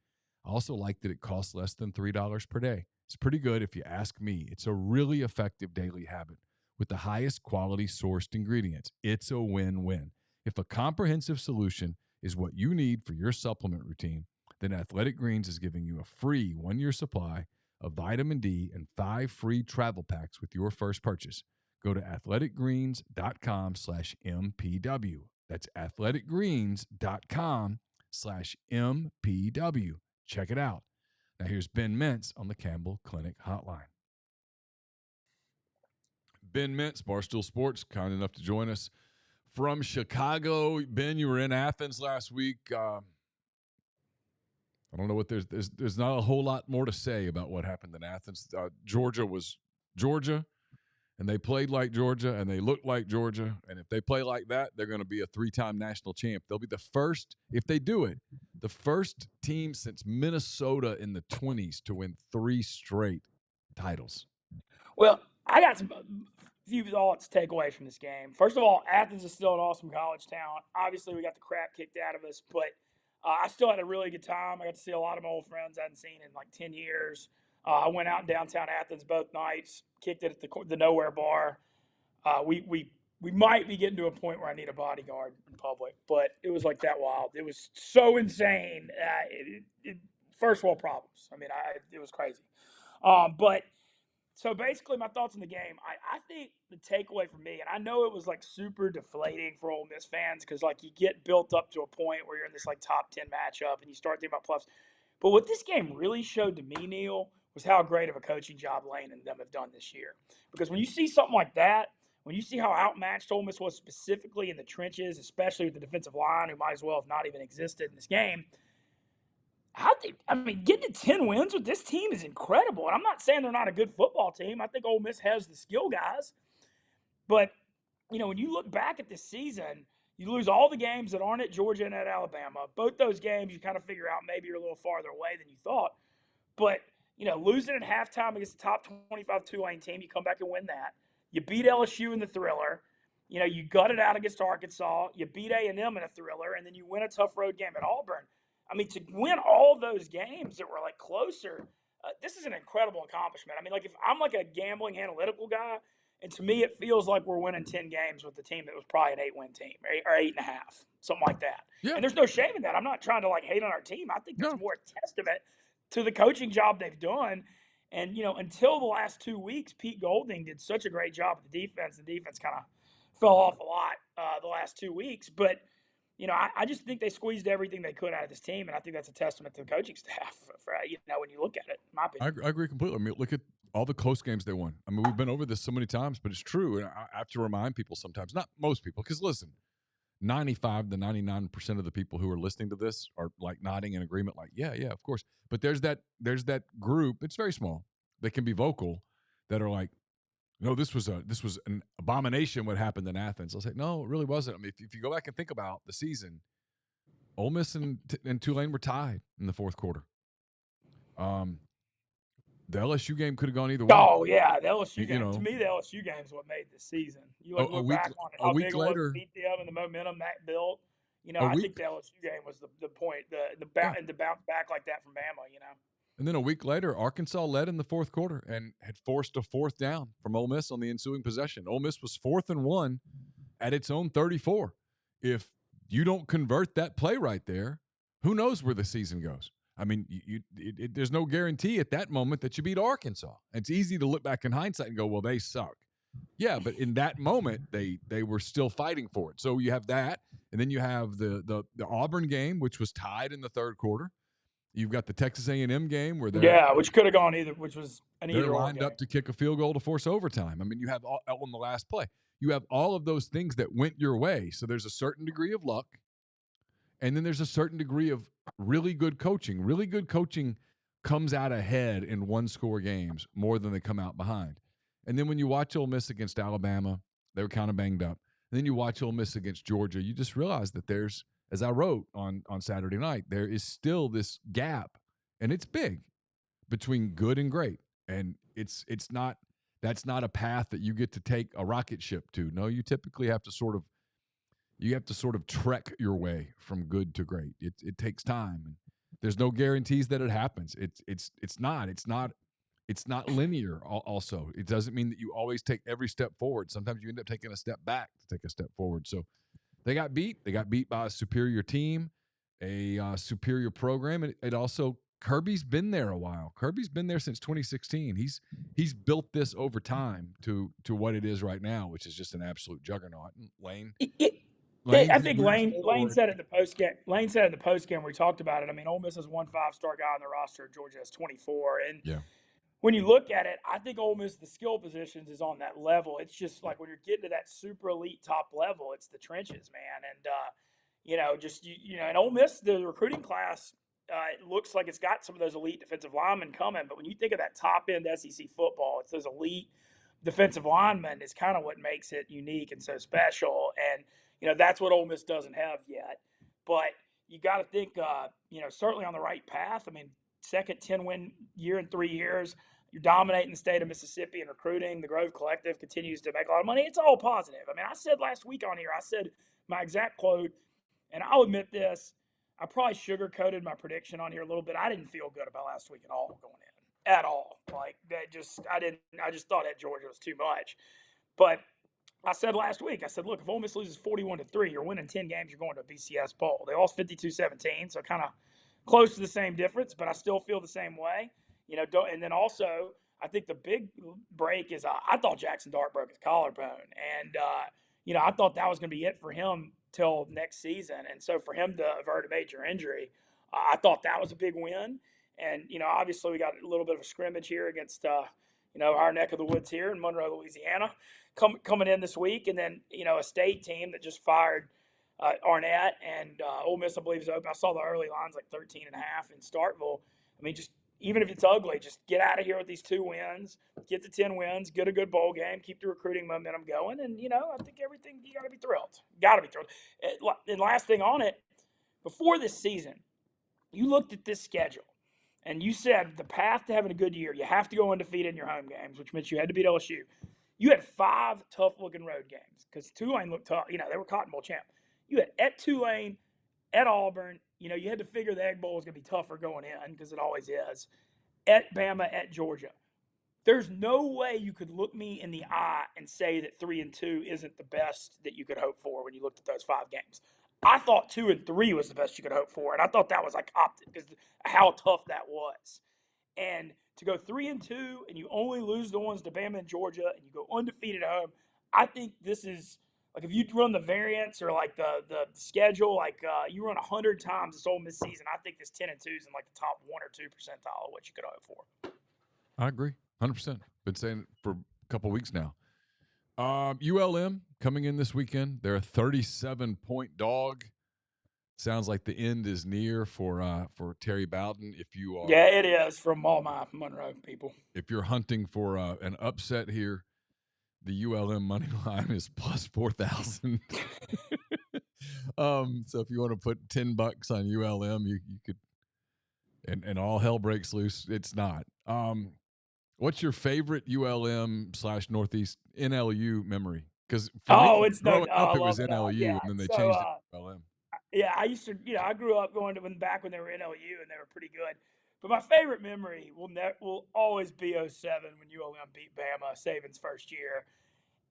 I also like that it costs less than $3 per day. It's pretty good if you ask me. It's a really effective daily habit with the highest quality sourced ingredients. It's a win-win. If a comprehensive solution is what you need for your supplement routine, then Athletic Greens is giving you a free 1-year supply of vitamin D and 5 free travel packs with your first purchase. Go to athleticgreens.com/MPW. That's athleticgreens.com/MPW. Check it out. Now here's Ben Mintz on the Campbell Clinic Hotline. Ben Mintz, Barstool Sports, kind enough to join us from Chicago. Ben, you were in Athens last week. I don't know what there's not a whole lot more to say about what happened in Athens. Georgia was Georgia, and they played like Georgia, and they looked like Georgia. And if they play like that, they're going to be a 3-time national champ. They'll be the first, if they do it, the first team since Minnesota in the 20s to win 3 straight titles. Well, I got some few thoughts to take away from this game. First of all, Athens is still an awesome college town. Obviously, we got the crap kicked out of us, but I still had a really good time. I got to see a lot of my old friends I hadn't seen in like 10 years. I went out in downtown Athens both nights, kicked it at the Nowhere Bar. We might be getting to a point where I need a bodyguard in public, but it was like that wild. It was so insane. First world problems. I mean, it was crazy. But so basically my thoughts on the game, I think the takeaway for me, and I know it was like super deflating for Ole Miss fans because like you get built up to a point where you're in this like top 10 matchup and you start thinking about playoffs. But what this game really showed to me, Neal, was how great of a coaching job Lane and them have done this year. Because when you see something like that, when you see how outmatched Ole Miss was specifically in the trenches, especially with the defensive line, who might as well have not even existed in this game, getting to 10 wins with this team is incredible. And I'm not saying they're not a good football team. I think Ole Miss has the skill guys. But, when you look back at this season, You lose all the games that aren't at Georgia and at Alabama. Both those games, you kind of figure out maybe you're a little farther away than you thought. But, losing at halftime against the top 25 Tulane team, you come back and win that. You beat LSU in the thriller. You gut it out against Arkansas. You beat A&M in a thriller, and then you win a tough road game at Auburn. I mean, to win all those games that were like closer, this is an incredible accomplishment. I mean, like if I'm like a gambling analytical guy, and to me it feels like we're winning 10 games with the team that was probably an 8-win team or 8.5, something like that. Yeah. And there's no shame in that. I'm not trying to like hate on our team. I think that's more a testament to the coaching job they've done. And, until the last 2 weeks, Pete Golding did such a great job with the defense. The defense kind of fell off a lot the last 2 weeks. But, I just think they squeezed everything they could out of this team. And I think that's a testament to the coaching staff, when you look at it, in my opinion. I agree completely. I mean, look at all the close games they won. I mean, we've been over this so many times, but it's true. And I have to remind people sometimes, not most people, because listen, 95 to 99% of the people who are listening to this are like nodding in agreement, like, yeah, of course. But there's that group, it's very small, that can be vocal, that are like, no, this was an abomination what happened in Athens. I'll say, no, it really wasn't. I mean, if you go back and think about the season, Ole Miss and Tulane were tied in the fourth quarter. The LSU game could have gone either way. Oh, yeah, the LSU game. To me, the LSU game is what made this season. You look back on it, how big it was to beat them and the momentum that built. I think the LSU game was the point, and to bounce back like that from Bama, And then a week later, Arkansas led in the fourth quarter and had forced a fourth down from Ole Miss on the ensuing possession. Ole Miss was 4th and 1 at its own 34. If you don't convert that play right there, who knows where the season goes? I mean, there's no guarantee at that moment that you beat Arkansas. It's easy to look back in hindsight and go, well, they suck. Yeah, but in that moment, they were still fighting for it. So you have that, and then you have the Auburn game, which was tied in the third quarter. You've got the Texas A&M game where which could have gone either, which was an either. They're lined up to kick a field goal to force overtime. I mean, you have all on the last play. You have all of those things that went your way. So there's a certain degree of luck, and then there's a certain degree of really good coaching. Really good coaching comes out ahead in one-score games more than they come out behind. And then when you watch Ole Miss against Alabama, they were kind of banged up. And then you watch Ole Miss against Georgia, you just realize that there's, as I wrote on Saturday night, there is still this gap, and it's big, between good and great. And that's not a path that you get to take a rocket ship to. No, you typically have to sort of trek your way from good to great. It takes time. And there's no guarantees that it happens. It's not linear. Also, it doesn't mean that you always take every step forward. Sometimes you end up taking a step back to take a step forward. So they got beat. They got beat by a superior team, a superior program. And it also, Kirby's been there a while. Kirby's been there since 2016. He's built this over time to what it is right now, which is just an absolute juggernaut. And Lane. I think Lane said it in the post game. Lane said it in the post game where we talked about it. I mean, Ole Miss has one 5-star guy on the roster. Georgia has 24. And when you look at it, I think Ole Miss, the skill positions, is on that level. It's just like when you're getting to that super elite top level, it's the trenches, man. And and Ole Miss, the recruiting class, it looks like it's got some of those elite defensive linemen coming. But when you think of that top end SEC football, it's those elite defensive linemen is kind of what makes it unique and so special. And that's what Ole Miss doesn't have yet. But you got to think, certainly on the right path. I mean, second 10-win year in 3 years. You're dominating the state of Mississippi in recruiting. The Grove Collective continues to make a lot of money. It's all positive. I mean, I said last week on here, I said my exact quote, and I'll admit this, I probably sugar-coated my prediction on here a little bit. I didn't feel good about last week at all going in. At all. Like, I just thought that Georgia was too much. But I said last week, look, if Ole Miss loses 41-3, you're winning 10 games, you're going to a BCS bowl. They lost 52-17, so kind of close to the same difference, but I still feel the same way. And then also, I think the big break is I thought Jackson Dart broke his collarbone. And, I thought that was going to be it for him till next season. And so for him to avert a major injury, I thought that was a big win. And, obviously we got a little bit of a scrimmage here against, our neck of the woods here in Monroe, Louisiana, coming in this week. And then, a state team that just fired Arnett, and Ole Miss, I believe, is open. I saw the early lines like 13.5 in Starkville. I mean, just even if it's ugly, just get out of here with these 2 wins, get to 10 wins, get a good bowl game, keep the recruiting momentum going. And, I think everything, you got to be thrilled. Got to be thrilled. And last thing on it, before this season, you looked at this schedule and you said the path to having a good year, you have to go undefeated in your home games, which meant you had to beat LSU. You had 5 tough-looking road games because Tulane looked tough. They were Cotton Bowl champ. You had at Tulane, at Auburn. You had to figure the Egg Bowl was going to be tougher going in because it always is. At Bama, at Georgia. There's no way you could look me in the eye and say that 3-2 isn't the best that you could hope for when you looked at those 5 games. I thought 2-3 was the best you could hope for, and I thought that was like optic because how tough that was. And to go 3-2 and you only lose the ones to Bama and Georgia and you go undefeated at home, I think this is like if you run the variance or like the schedule, like you run 100 times this Ole Miss season, I think this 10-2 is in like the top 1 or 2 percentile of what you could hope for. I agree, 100%. Been saying it for a couple weeks now. ULM coming in this weekend. They're a 37-point dog. Sounds like the end is near for Terry Bowden. If you are, yeah, it is from all my Monroe people. If you're hunting for an upset here, the ULM money line is plus 4,000. So if you want to put $10 on ULM, you could, and all hell breaks loose. It's not. What's your favorite ULM/Northeast NLU memory? Because growing up, it was NLU, and then they changed it to ULM. Yeah, I used to, I grew up going to back when they were NLU, and they were pretty good. But my favorite memory will always be 07 when ULM beat Bama, Saban's first year.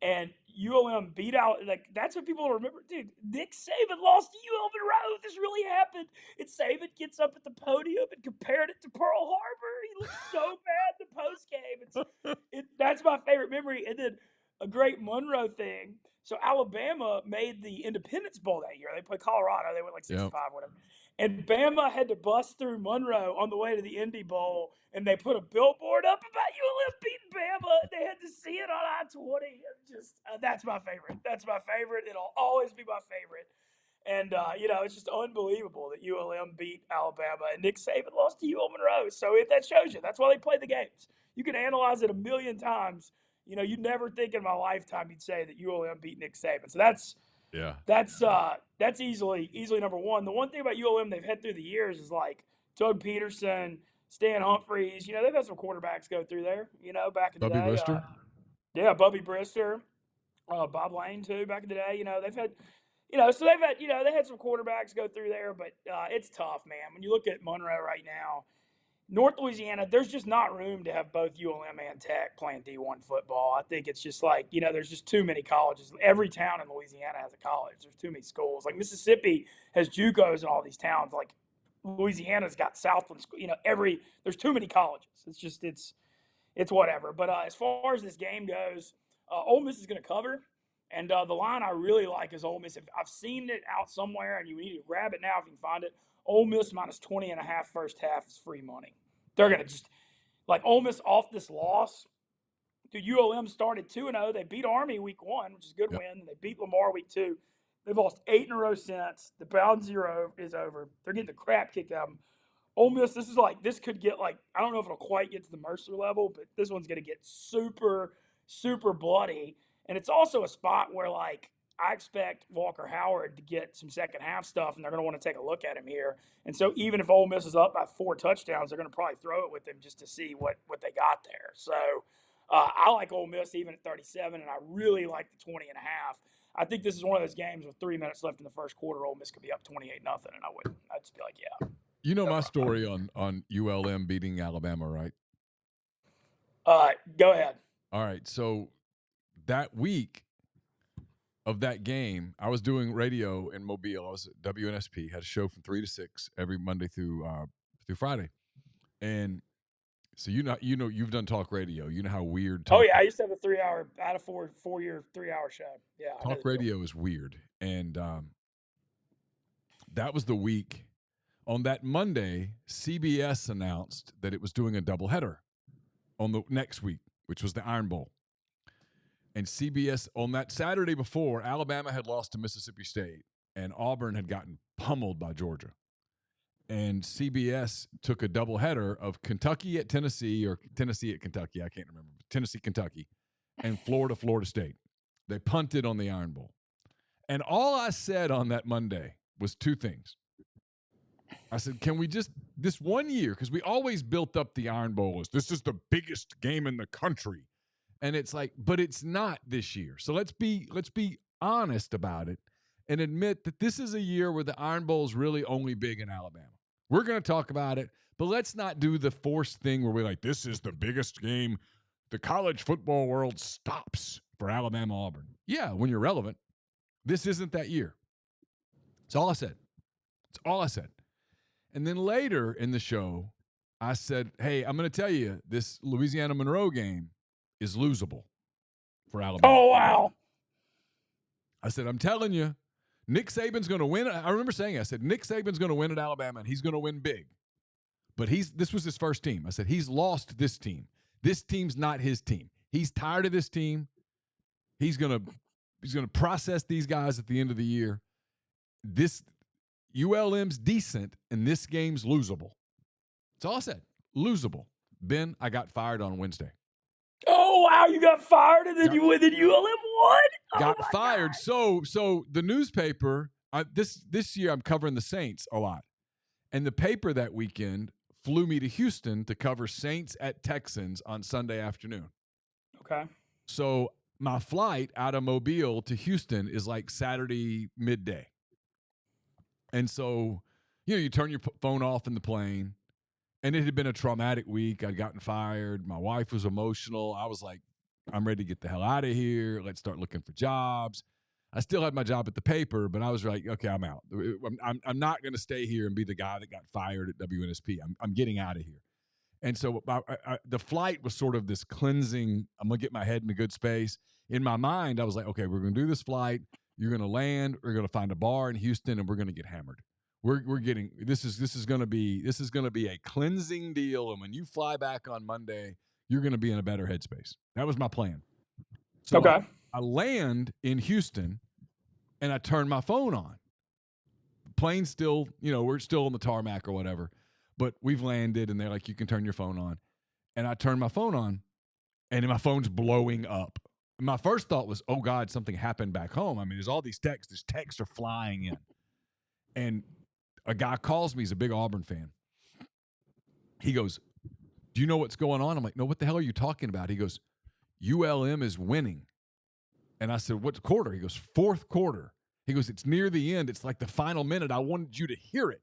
And ULM beat out, like, that's what people remember. Dude, Nick Saban lost to UL Monroe. This really happened. And Saban gets up at the podium and compared it to Pearl Harbor. He looked so bad in the postgame. That's my favorite memory. And then a great Monroe thing. So Alabama made the Independence Bowl that year. They played Colorado. They went like 6-5, whatever. And Bama had to bust through Monroe on the way to the Indy Bowl, and they put a billboard up about ULM beating Bama. They had to see it on I-20. That's my favorite. That's my favorite. It'll always be my favorite. And, it's just unbelievable that ULM beat Alabama, and Nick Saban lost to UL Monroe. So that shows you. That's why they play the games. You can analyze it a million times. You'd never think in my lifetime you'd say that ULM beat Nick Saban. So that's easily number one. The one thing about ULM they've had through the years is like Doug Peterson, Stan Humphreys. They've had some quarterbacks go through there. Back in the day. Bubby Brister. Bubby Brister, Bob Lane too. Back in the day, they've had, so they've had, they had some quarterbacks go through there. But it's tough, man. When you look at Monroe right now, North Louisiana, there's just not room to have both ULM and Tech playing D1 football. I think it's just like, there's just too many colleges. Every town in Louisiana has a college. There's too many schools. Like Mississippi has JUCOs in all these towns. Like Louisiana's got Southland school. There's too many colleges. It's whatever. But as far as this game goes, Ole Miss is going to cover. And the line I really like is Ole Miss. I've seen it out somewhere, and you need to grab it now if you can find it. Ole Miss minus 20.5 first half is free money. They're going to just – like Ole Miss off this loss. Dude, ULM started 2-0. They beat Army week 1, which is a good win. They beat Lamar week 2. They've lost 8 in a row since. The Bound Zero is over. They're getting the crap kicked out of them. Ole Miss, this could get like – I don't know if it'll quite get to the Mercer level, but this one's going to get super, super bloody. And it's also a spot where, like, I expect Walker Howard to get some second half stuff, and they're going to want to take a look at him here. And so even if Ole Miss is up by 4 touchdowns, they're going to probably throw it with him just to see what they got there. So I like Ole Miss even at 37, and I really like the 20.5. I think this is one of those games with 3 minutes left in the first quarter. Ole Miss could be up 28-0, and I'd just be like, yeah. My story on ULM beating Alabama, right? Go ahead. All right, so that week of that game, I was doing radio in Mobile. I was at WNSP, had a show from 3 to 6 every Monday through Friday. And so you've done talk radio. You know how weird I used to have a 3-hour out of 4-year 3-hour show. Yeah. Talk radio is weird. And that was the week. On that Monday, CBS announced that it was doing a doubleheader on the next week, which was the Iron Bowl. And CBS, on that Saturday before, Alabama had lost to Mississippi State, and Auburn had gotten pummeled by Georgia. and CBS took a doubleheader of Kentucky at Tennessee or Tennessee at Kentucky. I can't remember. Tennessee, Kentucky, and Florida, Florida State. They punted on the Iron Bowl. And all I said on that Monday was two things. I said, can we just, this one year, because we always built up the Iron Bowl as this is the biggest game in the country. And it's like, but it's not this year. So let's be honest about it and admit that this is a year where the Iron Bowl is really only big in Alabama. We're going to talk about it, but let's not do the forced thing where we're like, this is the biggest game. The college football world stops for Alabama-Auburn. Yeah, when you're relevant. This isn't that year. That's all I said. That's all I said. And then later in the show, I said, hey, I'm going to tell you, this Louisiana-Monroe game is losable for Alabama. Oh, wow. I said, I'm telling you, Nick Saban's going to win. I remember saying it. I said, Nick Saban's going to win at Alabama, and he's going to win big. But this was his first team. I said, he's lost this team. This team's not his team. He's tired of this team. He's going to process these guys at the end of the year. This ULM's decent, and this game's losable. That's all I said. Losable. Ben, I got fired on Wednesday. Oh, wow. You got fired, and then ULM won? Got fired. God. So the newspaper, this year I'm covering the Saints a lot. And the paper that weekend flew me to Houston to cover Saints at Texans on Sunday afternoon. Okay. So my flight out of Mobile to Houston is like Saturday midday. And so, you turn your phone off in the plane. And it had been a traumatic week. I'd gotten fired. My wife was emotional. I was like, I'm ready to get the hell out of here. Let's start looking for jobs. I still had my job at the paper, but I was like, okay, I'm out. I'm not going to stay here and be the guy that got fired at WNSP. I'm getting out of here. And so the flight was sort of this cleansing. I'm going to get my head in a good space. In my mind, I was like, okay, we're going to do this flight. You're going to land. We're going to find a bar in Houston, and we're going to get hammered. We're getting this is going to be a cleansing deal. And when you fly back on Monday, you're going to be in a better headspace. That was my plan. So okay. I land in Houston, and I turn my phone on. Plane's still, we're still on the tarmac or whatever, but we've landed, and they're like, you can turn your phone on. And I turn my phone on, and my phone's blowing up. And my first thought was, oh, God, something happened back home. I mean, there's all these texts. These texts are flying in. And a guy calls me. He's a big Auburn fan. He goes, do you know what's going on? I'm like, no, what the hell are you talking about? He goes, ULM is winning. And I said, what quarter? He goes, fourth quarter. He goes, it's near the end. It's like the final minute. I wanted you to hear it.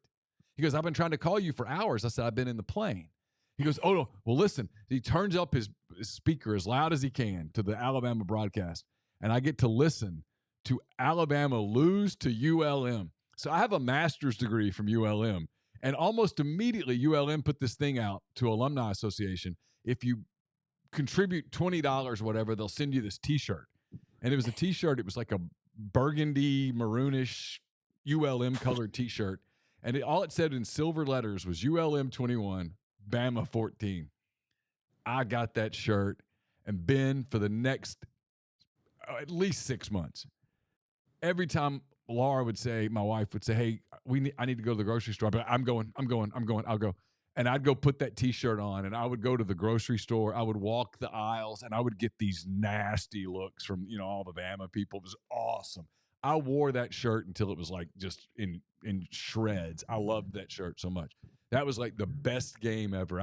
He goes, I've been trying to call you for hours. I said, I've been in the plane. He goes, oh, no. Well, listen. He turns up his speaker as loud as he can to the Alabama broadcast, and I get to listen to Alabama lose to ULM. So I have a master's degree from ULM, and almost immediately ULM put this thing out to Alumni Association. If you contribute $20 or whatever, they'll send you this T-shirt. And it was a T-shirt. It was like a burgundy, maroonish, ULM colored T-shirt. And all it said in silver letters was ULM 21, Bama 14. I got that shirt and been for the next at least 6 months. Every time Laura would say, my wife would say, hey, I need to go to the grocery store. But I'm going, I'll go. And I'd go put that T-shirt on, and I would go to the grocery store. I would walk the aisles, and I would get these nasty looks from, all the Bama people. It was awesome. I wore that shirt until it was like just in shreds. I loved that shirt so much. That was like the best game ever.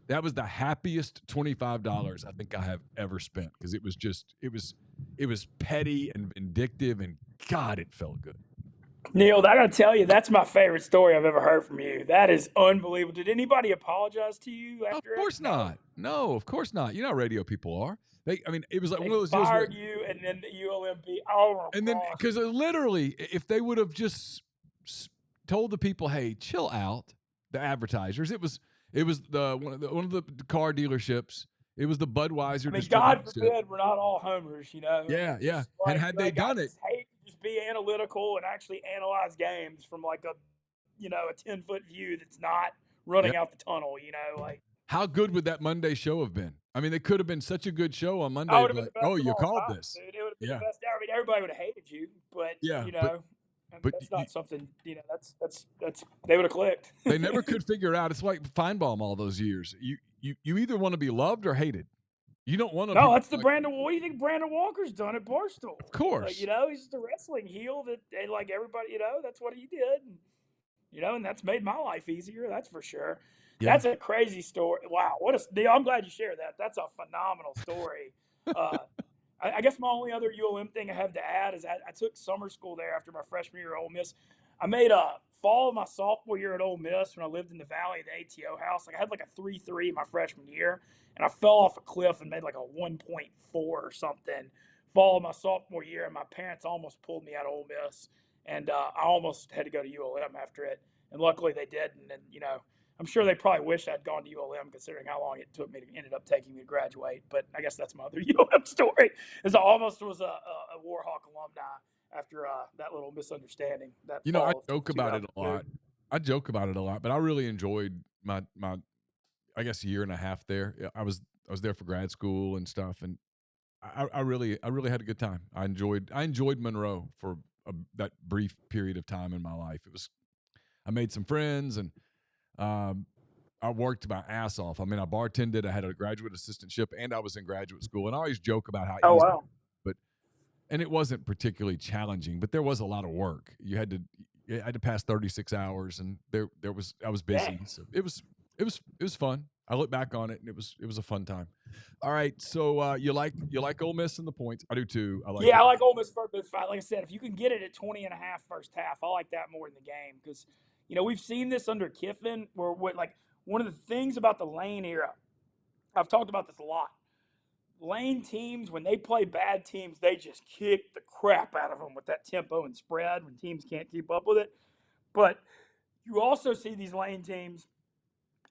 That was the happiest $25 I think I have ever spent, because it was petty and vindictive, and God, it felt good. Neal, I got to tell you, that's my favorite story I've ever heard from you. That is unbelievable. Did anybody apologize to you after? Of course not. No, of course not. You know how radio people are. It was like they one of those deals fired you, and then the ULM beat. Oh, and then because literally, if they would have just told the people, "Hey, chill out," the advertisers, it was one of the car dealerships. It was the Budweiser. God forbid we're not all homers, Yeah. Like, and had they done it, just be analytical and actually analyze games from like a 10-foot view that's not running out the tunnel. Like, how good would that Monday show have been? I mean, it could have been such a good show on Monday. Like, oh, you called time, this. Dude. It would have been the best. I mean, everybody would have hated you, but But that's not something, that's they would have clicked. They never could figure out. It's like Feinbaum all those years. You either want to be loved or hated. You don't want to. No, that's the Brandon. What do you think Brandon Walker's done at Barstool? Of course. He's the wrestling heel that like everybody. That's what he did. And that's made my life easier. That's for sure. Yeah. That's a crazy story. Wow, I'm glad you shared that. That's a phenomenal story. I guess my only other ULM thing I have to add is I took summer school there after my freshman year at Ole Miss. I made a fall of my sophomore year at Ole Miss when I lived in the Valley of the ATO house. Like I had like a 3.3 my freshman year, and I fell off a cliff and made like a 1.4 or something fall of my sophomore year, and my parents almost pulled me out of Ole Miss, and I almost had to go to ULM after it, and luckily they didn't. And I'm sure they probably wish I'd gone to ULM considering how long it took me to ended up taking me to graduate. But I guess that's my other ULM story. Is I almost was a Warhawk alumni after that little misunderstanding. I joke about it a lot. But I really enjoyed my I guess a year and a half there. I was there for grad school and stuff, and I really had a good time. I enjoyed Monroe for that brief period of time in my life. I made some friends, and I worked my ass off. I mean, I bartended. I had a graduate assistantship, and I was in graduate school. And I always joke about how easy, and it wasn't particularly challenging, but there was a lot of work. I had to pass 36 hours, and I was busy. So it was fun. I look back on it, and it was a fun time. All right, so you like Ole Miss and the points? I do too. I like Ole Miss first. Like I said, if you can get it at 20.5 first half, I like that more in the game because we've seen this under Kiffin, where one of the things about the Lane era, I've talked about this a lot. Lane teams, when they play bad teams, they just kick the crap out of them with that tempo and spread when teams can't keep up with it. But you also see these Lane teams,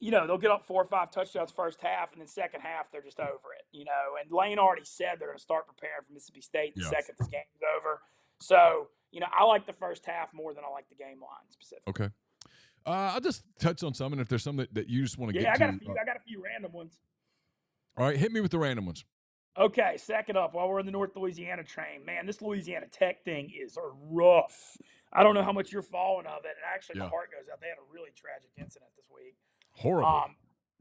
they'll get up 4 or 5 touchdowns first half, and then second half they're just over it. And Lane already said they're going to start preparing for Mississippi State the second this game is over. So, I like the first half more than I like the game line specifically. Okay. I'll just touch on some, and if there's some that you just want to get to. I got a few random ones. All right, hit me with the random ones. Okay, second up, while we're in the North Louisiana train, man, this Louisiana Tech thing is rough. I don't know how much you're following of it, and actually my heart goes out. They had a really tragic incident this week. Horrible.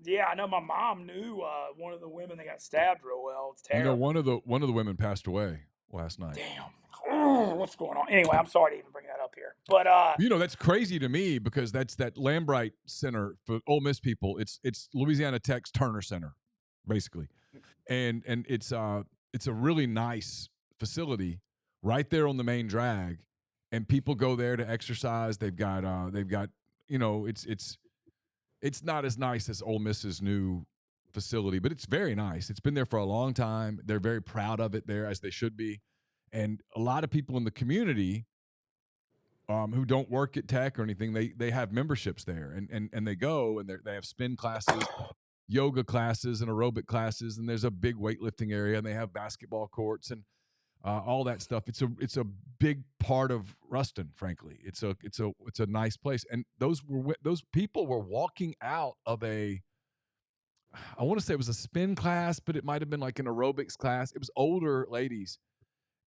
Yeah, I know my mom knew one of the women that got stabbed real well. It's terrible. One of the women passed away last night. Damn. What's going on? Anyway, I'm sorry to even bring that up here. But that's crazy to me because that's that Lambright Center for Ole Miss people. It's Louisiana Tech's Turner Center, basically. And it's a really nice facility right there on the main drag, and people go there to exercise. They've got it's not as nice as Ole Miss's new facility, but it's very nice. It's been there for a long time. They're very proud of it there, as they should be. And a lot of people in the community who don't work at Tech or anything, they have memberships there, and they go and they have spin classes, yoga classes, and aerobic classes, and there's a big weightlifting area, and they have basketball courts and all that stuff. It's a big part of Ruston, frankly. It's a nice place, and those people were walking out of I want to say it was a spin class, but it might have been like an aerobics class. It was older ladies,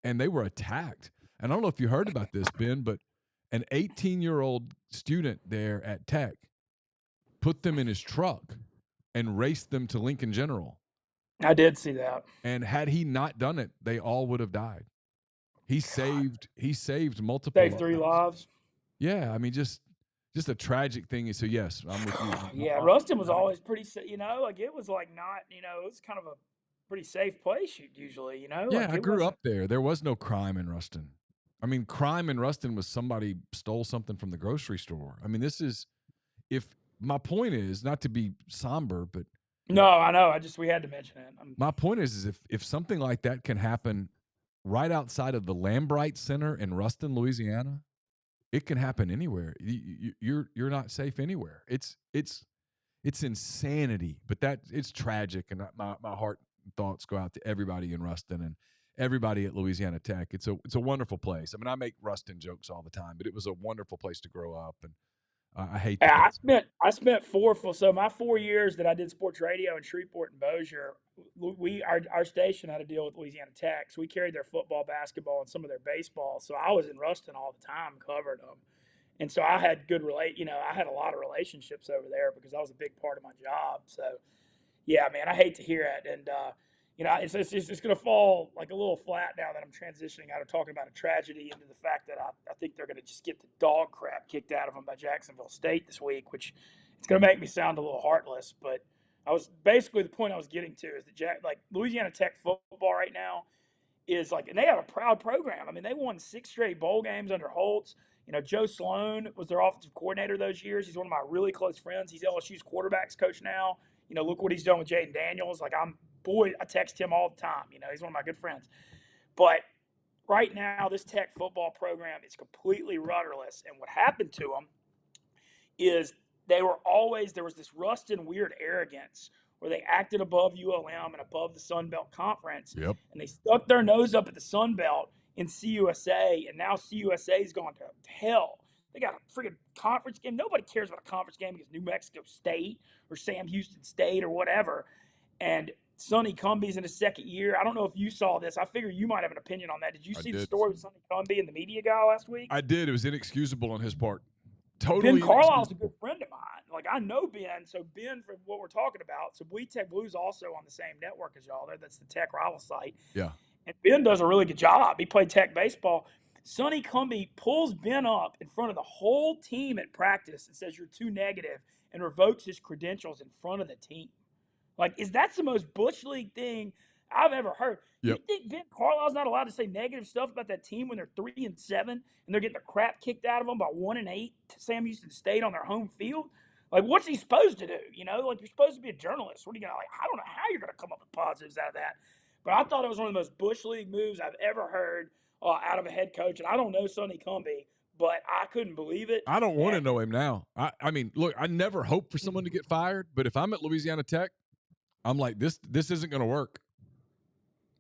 and they were attacked. And I don't know if you heard about this, Ben, but an 18-year-old student there at Tech put them in his truck and raced them to Lincoln General. I did see that. And had he not done it, they all would have died. He saved multiple. Saved 3 lives. Yeah, I mean, just a tragic thing. So yes, I'm with you. Yeah, Ruston was always pretty. It was like not. It was kind of a pretty safe place usually. Yeah, I grew up there. There was no crime in Ruston. I mean, crime in Ruston was somebody stole something from the grocery store. I mean, if my point is not to be somber, but no, I know. We had to mention it. My point is if something like that can happen right outside of the Lambright Center in Ruston, Louisiana, it can happen anywhere. You're not safe anywhere. It's insanity, but it's tragic, and my heart and thoughts go out to everybody in Ruston and everybody at Louisiana Tech. It's a wonderful place. I mean, I make Ruston jokes all the time, but it was a wonderful place to grow up, and I hate Yeah, that. I spent so my 4 years that I did sports radio in Shreveport and Bossier, our station had a deal with Louisiana Tech, so we carried their football, basketball, and some of their baseball. So I was in Ruston all the time, covered them, and so I had I had a lot of relationships over there because that was a big part of my job. So yeah, man, I hate to hear it, and it's going to fall like a little flat now that I'm transitioning out of talking about a tragedy into the fact that I think they're going to just get the dog crap kicked out of them by Jacksonville State this week, which it's going to make me sound a little heartless, but I was basically the point I was getting to is that Louisiana Tech football right now is like, and they have a proud program. I mean, they won 6 straight bowl games under Holtz. Joe Sloan was their offensive coordinator those years. He's one of my really close friends. He's LSU's quarterbacks coach now. Look what he's done with Jaden Daniels. Like, I text him all the time. He's one of my good friends. But right now, this Tech football program is completely rudderless. And what happened to them is there was this Rustin weird arrogance where they acted above ULM and above the Sun Belt Conference. Yep. And they stuck their nose up at the Sun Belt in CUSA, and now CUSA's gone to hell. They got a freaking conference game. Nobody cares about a conference game against New Mexico State or Sam Houston State or whatever. And Sonny Cumbie's in his second year. I don't know if you saw this. I figure you might have an opinion on that. Did you see the story with Sonny Cumbie and the media guy last week? I did. It was inexcusable on his part. Totally. Ben Carlisle's a good friend of mine. Like, I know Ben. So Ben, for what we're talking about, so We Tech Blue's also on the same network as y'all. That's the Tech rival site. Yeah. And Ben does a really good job. He played Tech baseball. Sonny Cumbie pulls Ben up in front of the whole team at practice and says, "You're too negative," and revokes his credentials in front of the team. Like, that's the most Bush League thing I've ever heard. Yep. You think Ben Carlisle's not allowed to say negative stuff about that team when they're 3-7 and they're getting the crap kicked out of them by 1-8 to Sam Houston State on their home field? Like, what's he supposed to do? Like, you're supposed to be a journalist. What are you going to, I don't know how you're going to come up with positives out of that. But I thought it was one of the most Bush League moves I've ever heard out of a head coach. And I don't know Sonny Cumbie, but I couldn't believe it. I don't want to know him now. I mean, look, I never hope for someone to get fired, but if I'm at Louisiana Tech, I'm like, this isn't going to work.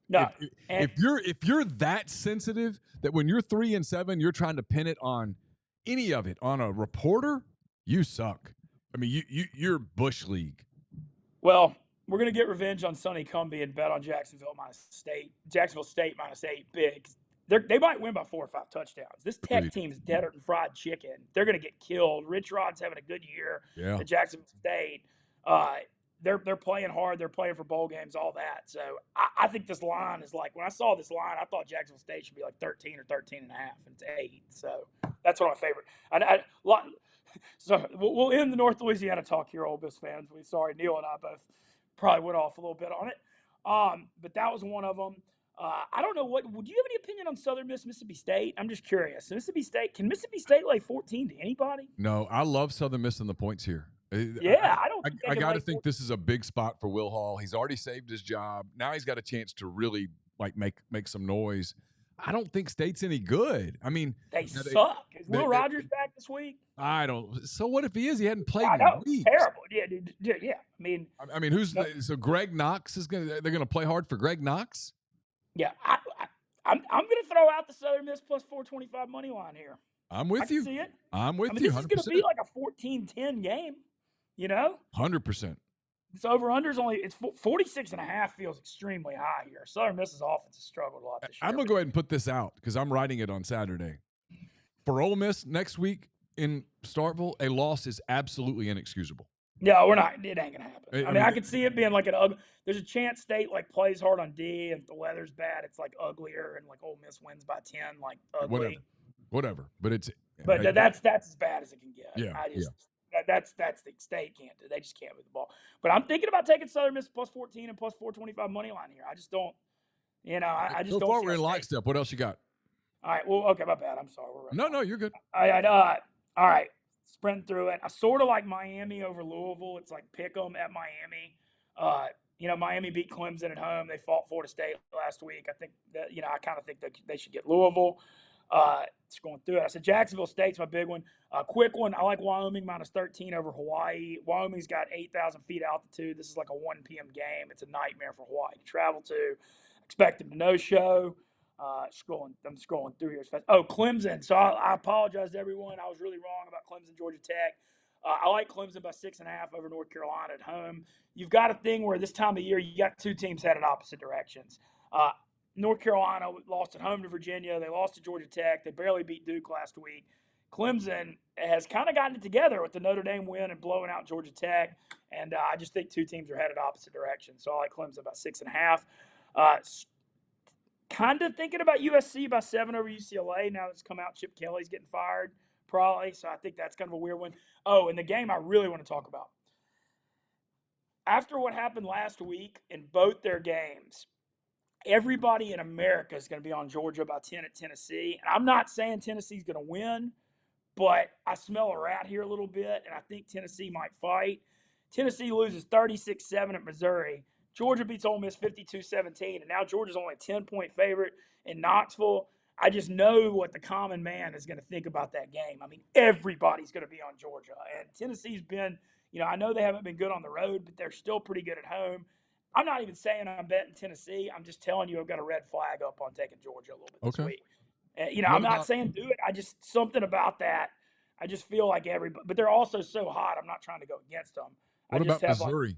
No. If you're that sensitive that when you're 3-7, you're trying to pin it on any of it on a reporter, you suck. I mean, you're Bush League. Well, we're going to get revenge on Sonny Cumbie and bet on Jacksonville State -8 big. They might win by 4 or 5 touchdowns. This Tech team is deader than fried chicken. They're going to get killed. Rich Rod's having a good year at Jacksonville State. They're playing hard. They're playing for bowl games, all that. So I think this line is like, when I saw this line, I thought Jacksonville State should be like 13 or 13.5, and it's 8. So that's one of my favorite. So we'll end the North Louisiana talk here, Ole Miss fans. Sorry, Neal and I both probably went off a little bit on it. But that was one of them. I don't know would you have any opinion on Southern Miss, Mississippi State? I'm just curious. Can Mississippi State lay 14 to anybody? No, I love Southern Miss in the points here. Yeah, I got to think this is a big spot for Will Hall. He's already saved his job. Now he's got a chance to really make some noise. I don't think State's any good. I mean, they suck. Is Will Rogers back this week? I don't. So what if he is? He hadn't played. I know. It's terrible. Yeah, dude, yeah. I mean, so Greg Knox is they're gonna play hard for Greg Knox? Yeah, I'm gonna throw out the Southern Miss plus 425 money line here. I'm with you. See it. I'm with you. This is gonna be like a 14-10 game. 100%. It's over-under's it's 46.5 feels extremely high here. Southern Miss's offense has struggled a lot this year. I'm going to go ahead and put this out because I'm writing it on Saturday. For Ole Miss next week in Starkville, a loss is absolutely inexcusable. No, we're not. It ain't going to happen. I mean, I could see it being like an ugly. There's a chance State plays hard on D, and if the weather's bad, it's uglier, and Ole Miss wins by 10, ugly. Whatever. But it's. But that's as bad as it can get. Yeah. That's the State can't do. They just can't move the ball. But I'm thinking about taking Southern Miss plus 14 and plus 425 money line here. I just don't. I just so don't. So far, we're in lockstep. What else you got? All right. Well, okay, my bad. I'm sorry. No, you're good. All right. Sprint through it. I sort of like Miami over Louisville. It's like pick 'em at Miami. Miami beat Clemson at home. They fought Florida State last week. I think that I kind of think that they should get Louisville. Just going through it. I said Jacksonville State's my big one. Quick one. I like Wyoming -13 over Hawaii. Wyoming's got 8,000 feet altitude. This is like a 1 p.m. game. It's a nightmare for Hawaii to travel to. Expect them to no show. I'm scrolling through here as fast. Oh, Clemson. So I apologize to everyone. I was really wrong about Clemson, Georgia Tech. I like Clemson by 6.5 over North Carolina at home. You've got a thing where this time of year you got two teams headed opposite directions. North Carolina lost at home to Virginia. They lost to Georgia Tech. They barely beat Duke last week. Clemson has kind of gotten it together with the Notre Dame win and blowing out Georgia Tech. And I just think two teams are headed opposite directions. So I like Clemson by 6.5. Kind of thinking about USC by 7 over UCLA now that it's come out. Chip Kelly's getting fired probably. So I think that's kind of a weird one. Oh, and the game I really want to talk about. After what happened last week in both their games, everybody in America is going to be on Georgia by 10 at Tennessee. And I'm not saying Tennessee's going to win, but I smell a rat here a little bit, and I think Tennessee might fight. Tennessee loses 36-7 at Missouri. Georgia beats Ole Miss 52-17, and now Georgia's only a 10-point favorite in Knoxville. I just know what the common man is going to think about that game. I mean, everybody's going to be on Georgia. And Tennessee's been, I know they haven't been good on the road, but they're still pretty good at home. I'm not even saying I'm betting Tennessee. I'm just telling you I've got a red flag up on taking Georgia a little bit this week. I'm not saying do it. I just – something about that. I just feel like everybody – but they're also so hot, I'm not trying to go against them. What about Missouri?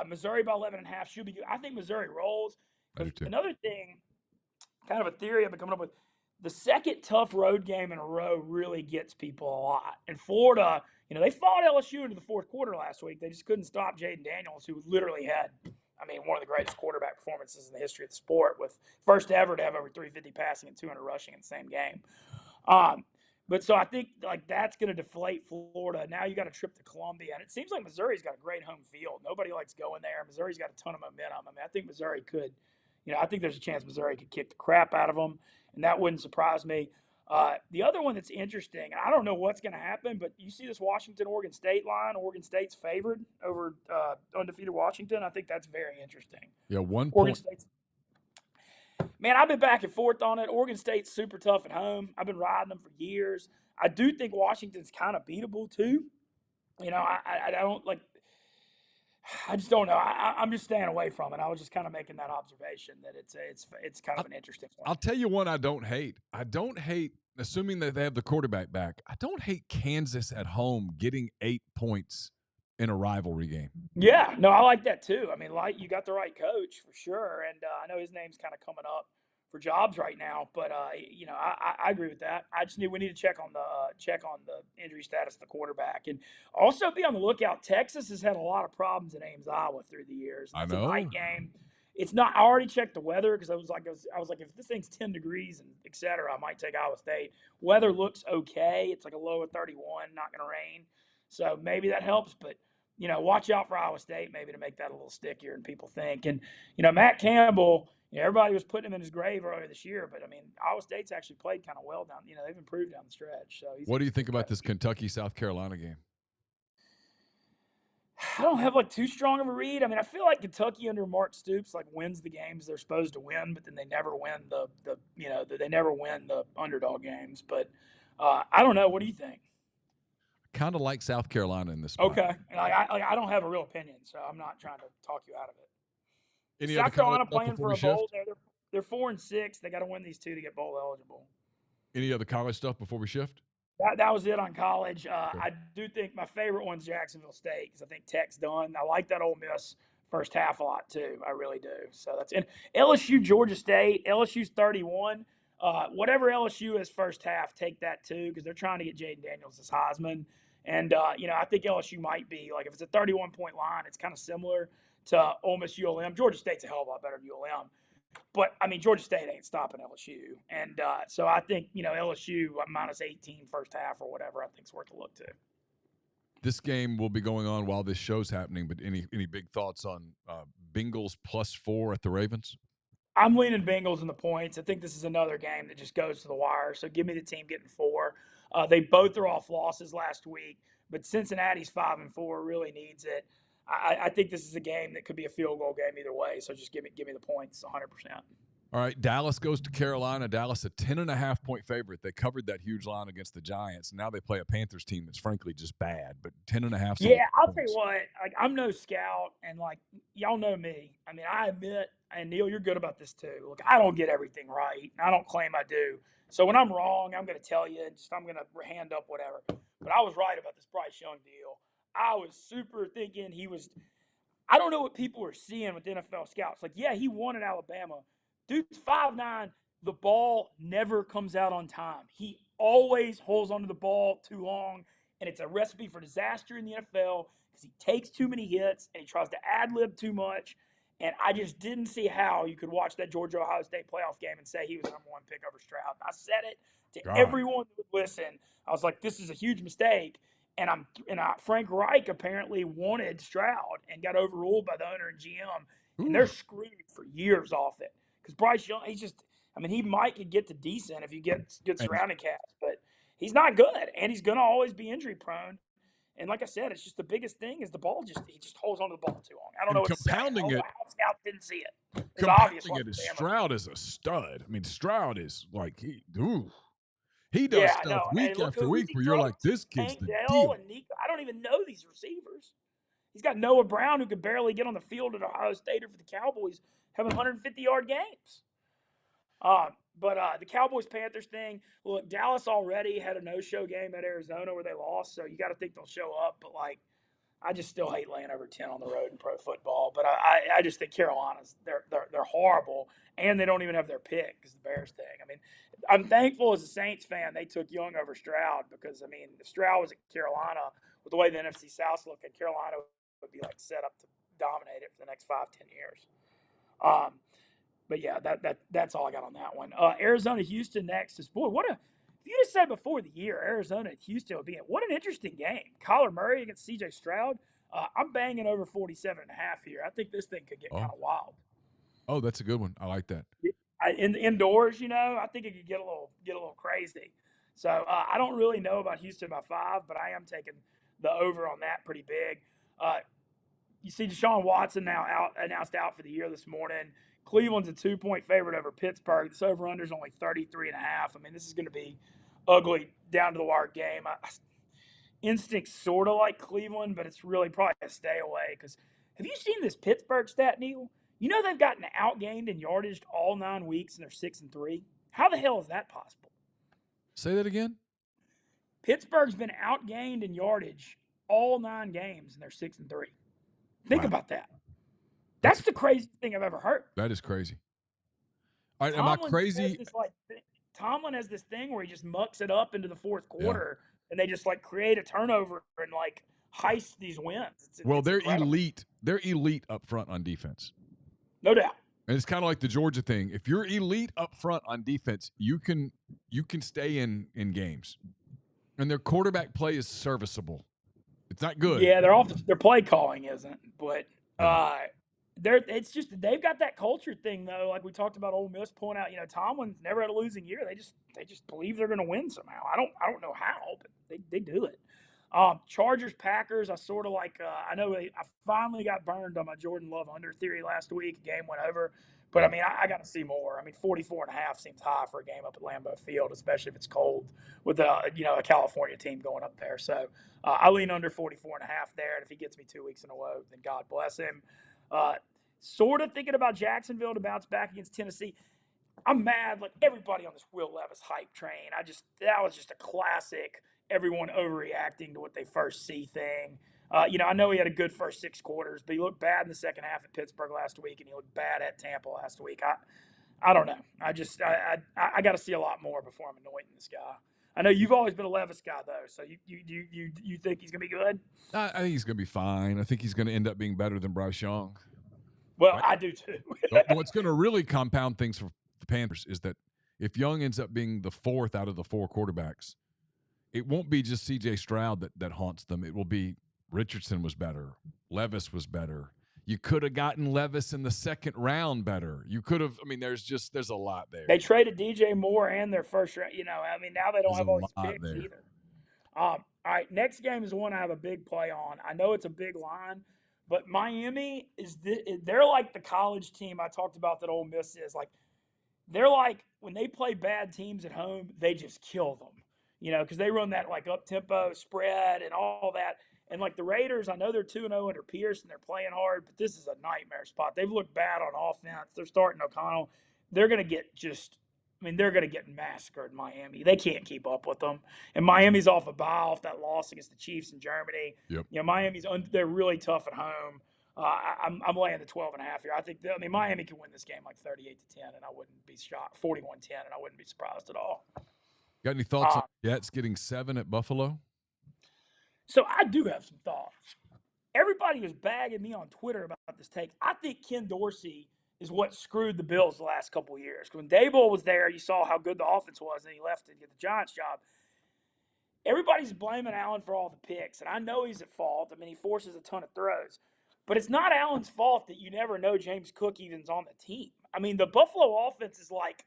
Missouri by 11.5 should be good. I think Missouri rolls. I do too. Another thing, kind of a theory I've been coming up with, the second tough road game in a row really gets people a lot. And Florida, they fought LSU into the fourth quarter last week. They just couldn't stop Jaden Daniels, who literally had, one of the greatest quarterback performances in the history of the sport, with first ever to have over 350 passing and 200 rushing in the same game. But so I think that's going to deflate Florida. Now you got a trip to Columbia, and it seems like Missouri's got a great home field. Nobody likes going there. Missouri's got a ton of momentum. I think Missouri could, I think there's a chance Missouri could kick the crap out of them, and that wouldn't surprise me. The other one that's interesting, and I don't know what's going to happen, but you see this Washington-Oregon State line. Oregon State's favored over undefeated Washington. I think that's very interesting. Yeah, 1 Oregon point. State's. Man, I've been back and forth on it. Oregon State's super tough at home. I've been riding them for years. I do think Washington's kind of beatable too. I don't like. I just don't know. I'm just staying away from it. I was just kind of making that observation that it's kind of an interesting one. I'll tell you one I don't hate. I don't hate, assuming that they have the quarterback back, I don't hate Kansas at home getting 8 points in a rivalry game. Yeah, no, I like that too. You got the right coach for sure, and I know his name's kind of coming up for jobs right now. But I agree with that. I just we need to check on the injury status of the quarterback, and also be on the lookout. Texas has had a lot of problems in Ames, Iowa through the years. It's a night game. It's not. I already checked the weather because I was like, if this thing's 10 degrees and et cetera, I might take Iowa State. Weather looks okay. It's like a low of 31, not going to rain, so maybe that helps. But watch out for Iowa State maybe to make that a little stickier than people think. And, Matt Campbell, everybody was putting him in his grave earlier this year. But, Iowa State's actually played kind of well down. They've improved down the stretch. So what do you think about this Kentucky-South Carolina game? I don't have too strong of a read. I feel like Kentucky under Mark Stoops wins the games they're supposed to win, but then they never win they never win the underdog games. But I don't know. What do you think? Kind of like South Carolina in this spot. Okay. I don't have a real opinion, so I'm not trying to talk you out of it. Any South Carolina playing for a bowl. They're 4-6. They got to win these two to get bowl eligible. Any other college stuff before we shift? That was it on college. I do think my favorite one's Jacksonville State because I think Tech's done. I like that Ole Miss first half a lot too. I really do. So that's in LSU, Georgia State. LSU's 31. Whatever LSU is first half, take that too because they're trying to get Jaden Daniels as Heisman. And, I think LSU might be, if it's a 31-point line, it's kind of similar to Ole Miss ULM. Georgia State's a hell of a lot better than ULM. But, Georgia State ain't stopping LSU. And so I think, LSU minus 18 first half or whatever I think is worth a look to. This game will be going on while this show's happening, but any big thoughts on Bengals +4 at the Ravens? I'm leaning Bengals in the points. I think this is another game that just goes to the wire. So give me the team getting 4. They both are off losses last week, but Cincinnati's 5-4 really needs it. I think this is a game that could be a field goal game either way. So just give me the points 100%. All right, Dallas goes to Carolina. Dallas a 10.5-point favorite. They covered that huge line against the Giants. Now they play a Panthers team that's frankly just bad, but 10.5. Yeah, I'll tell you what. I'm no scout, and y'all know me. I admit and Neal, you're good about this too. Look, I don't get everything right. I don't claim I do. So when I'm wrong, I'm going to tell you. I'm going to hand up whatever. But I was right about this Bryce Young deal. I was super thinking he was. I don't know what people were seeing with NFL scouts. Like, yeah, he won at Alabama. Dude's 5'9". The ball never comes out on time. He always holds onto the ball too long, and it's a recipe for disaster in the NFL because he takes too many hits and he tries to ad-lib too much. And I just didn't see how you could watch that Georgia-Ohio State playoff game and say he was number one pick over Stroud. I said it to everyone that would listen. I was like, this is a huge mistake. And Frank Reich apparently wanted Stroud and got overruled by the owner and GM. And they're screwed for years off it. Because Bryce Young, he could get to decent if you get good surrounding cast, but he's not good. And he's going to always be injury prone. And like I said, it's just the biggest thing is the ball he just holds onto the ball too long. I don't know what to say. Compounding it. How Scout didn't see it. It's obvious. Stroud is a stud. I mean, Stroud is like, he does stuff week after week where you're like, this kid's the deal. And Nico, I don't even know these receivers. He's got Noah Brown, who could barely get on the field at Ohio State or for the Cowboys, having 150-yard games. But the Cowboys-Panthers thing, look, Dallas already had a no-show game at Arizona where they lost, so you got to think they'll show up. But, I just still hate laying over 10 on the road in pro football. But I just think Carolina's they're horrible, and they don't even have their pick because the Bears thing. I mean, I'm thankful as a Saints fan they took Young over Stroud because, if Stroud was at Carolina, with the way the NFC South's looking, Carolina would be set up to dominate it for the next 5-10 years. But yeah, that's all I got on that one. Arizona, Houston next is if you just said before the year Arizona and Houston would be in, what an interesting game. Kyler Murray against CJ Stroud. I'm banging over 47.5 here. I think this thing could get kind of wild. Oh, that's a good one. I like that. Indoors, I think it could get a little crazy. So I don't really know about Houston by 5, but I am taking the over on that pretty big. You see Deshaun Watson now announced out for the year this morning. Cleveland's a 2-point favorite over Pittsburgh. This over-under is only 33.5. This is going to be ugly down to the wire game. Instinct sort of like Cleveland, but it's really probably a stay away. Because have you seen this Pittsburgh stat, Neal? They've gotten outgained in yardage all 9 weeks, and they're 6-3. How the hell is that possible? Say that again. Pittsburgh's been outgained in yardage all 9 games, and they're 6-3. Think about that. That's the craziest thing I've ever heard. That is crazy. All right, am I crazy? Tomlin has this thing where he just mucks it up into the fourth quarter, and they just create a turnover and heist these wins. They're incredible. Elite. They're elite up front on defense. No doubt. And it's kind of like the Georgia thing. If you're elite up front on defense, you can stay in games, and their quarterback play is serviceable. It's not good. Yeah, their play calling isn't, but. It's just they've got that culture thing though, like we talked about Ole Miss pulling out. Tomlin's never had a losing year. They just believe they're going to win somehow. I don't know how, but they do it. Chargers Packers. I sort of I know I finally got burned on my Jordan Love under theory last week. Game went over, but I got to see more. 44.5 seems high for a game up at Lambeau Field, especially if it's cold with a California team going up there. So I lean under 44.5 there, and if he gets me 2 weeks in a row, then God bless him. Sort of thinking about Jacksonville to bounce back against Tennessee. I'm mad, everybody on this Will Levis hype train. That was just a classic. Everyone overreacting to what they first see thing. I know he had a good first 6 quarters, but he looked bad in the second half at Pittsburgh last week, and he looked bad at Tampa last week. I don't know. I got to see a lot more before I'm anointing this guy. I know you've always been a Levis guy though, so you think he's gonna be good? I think he's gonna be fine. I think he's gonna end up being better than Bryce Young. Well, right? I do too. What's gonna really compound things for the Panthers is that if Young ends up being the 4th out of the 4 quarterbacks, it won't be just C.J. Stroud that haunts them. It will be Richardson was better, Levis was better. You could have gotten Levis in the 2nd round better. You could have. There's a lot there. They traded DJ Moore and their first round. Now they don't have all these picks there either. All right, next game is one I have a big play on. I know it's a big line, but Miami they're like the college team I talked about that Ole Miss is. They're when they play bad teams at home, they just kill them. Because they run that up tempo spread and all that. And like the Raiders, I know they're 2-0 under Pierce and they're playing hard, but this is a nightmare spot. They've looked bad on offense. They're starting O'Connell. They're going to get they're going to get massacred in Miami. They can't keep up with them. And Miami's off a bye off that loss against the Chiefs in Germany. Yep. Miami's they're really tough at home. I'm laying the 12.5 here. I think Miami can win this game like 38-10, and I wouldn't be shocked. 41-10, and I wouldn't be surprised at all. Got any thoughts on Jets getting 7 at Buffalo? So I do have some thoughts. Everybody was bagging me on Twitter about this take. I think Ken Dorsey is what screwed the Bills the last couple of years. When Daboll was there, you saw how good the offense was, and he left to get the Giants job. Everybody's blaming Allen for all the picks, and I know he's at fault. I mean, he forces a ton of throws. But it's not Allen's fault that you never know James Cook even's on the team. I mean, the Buffalo offense is like,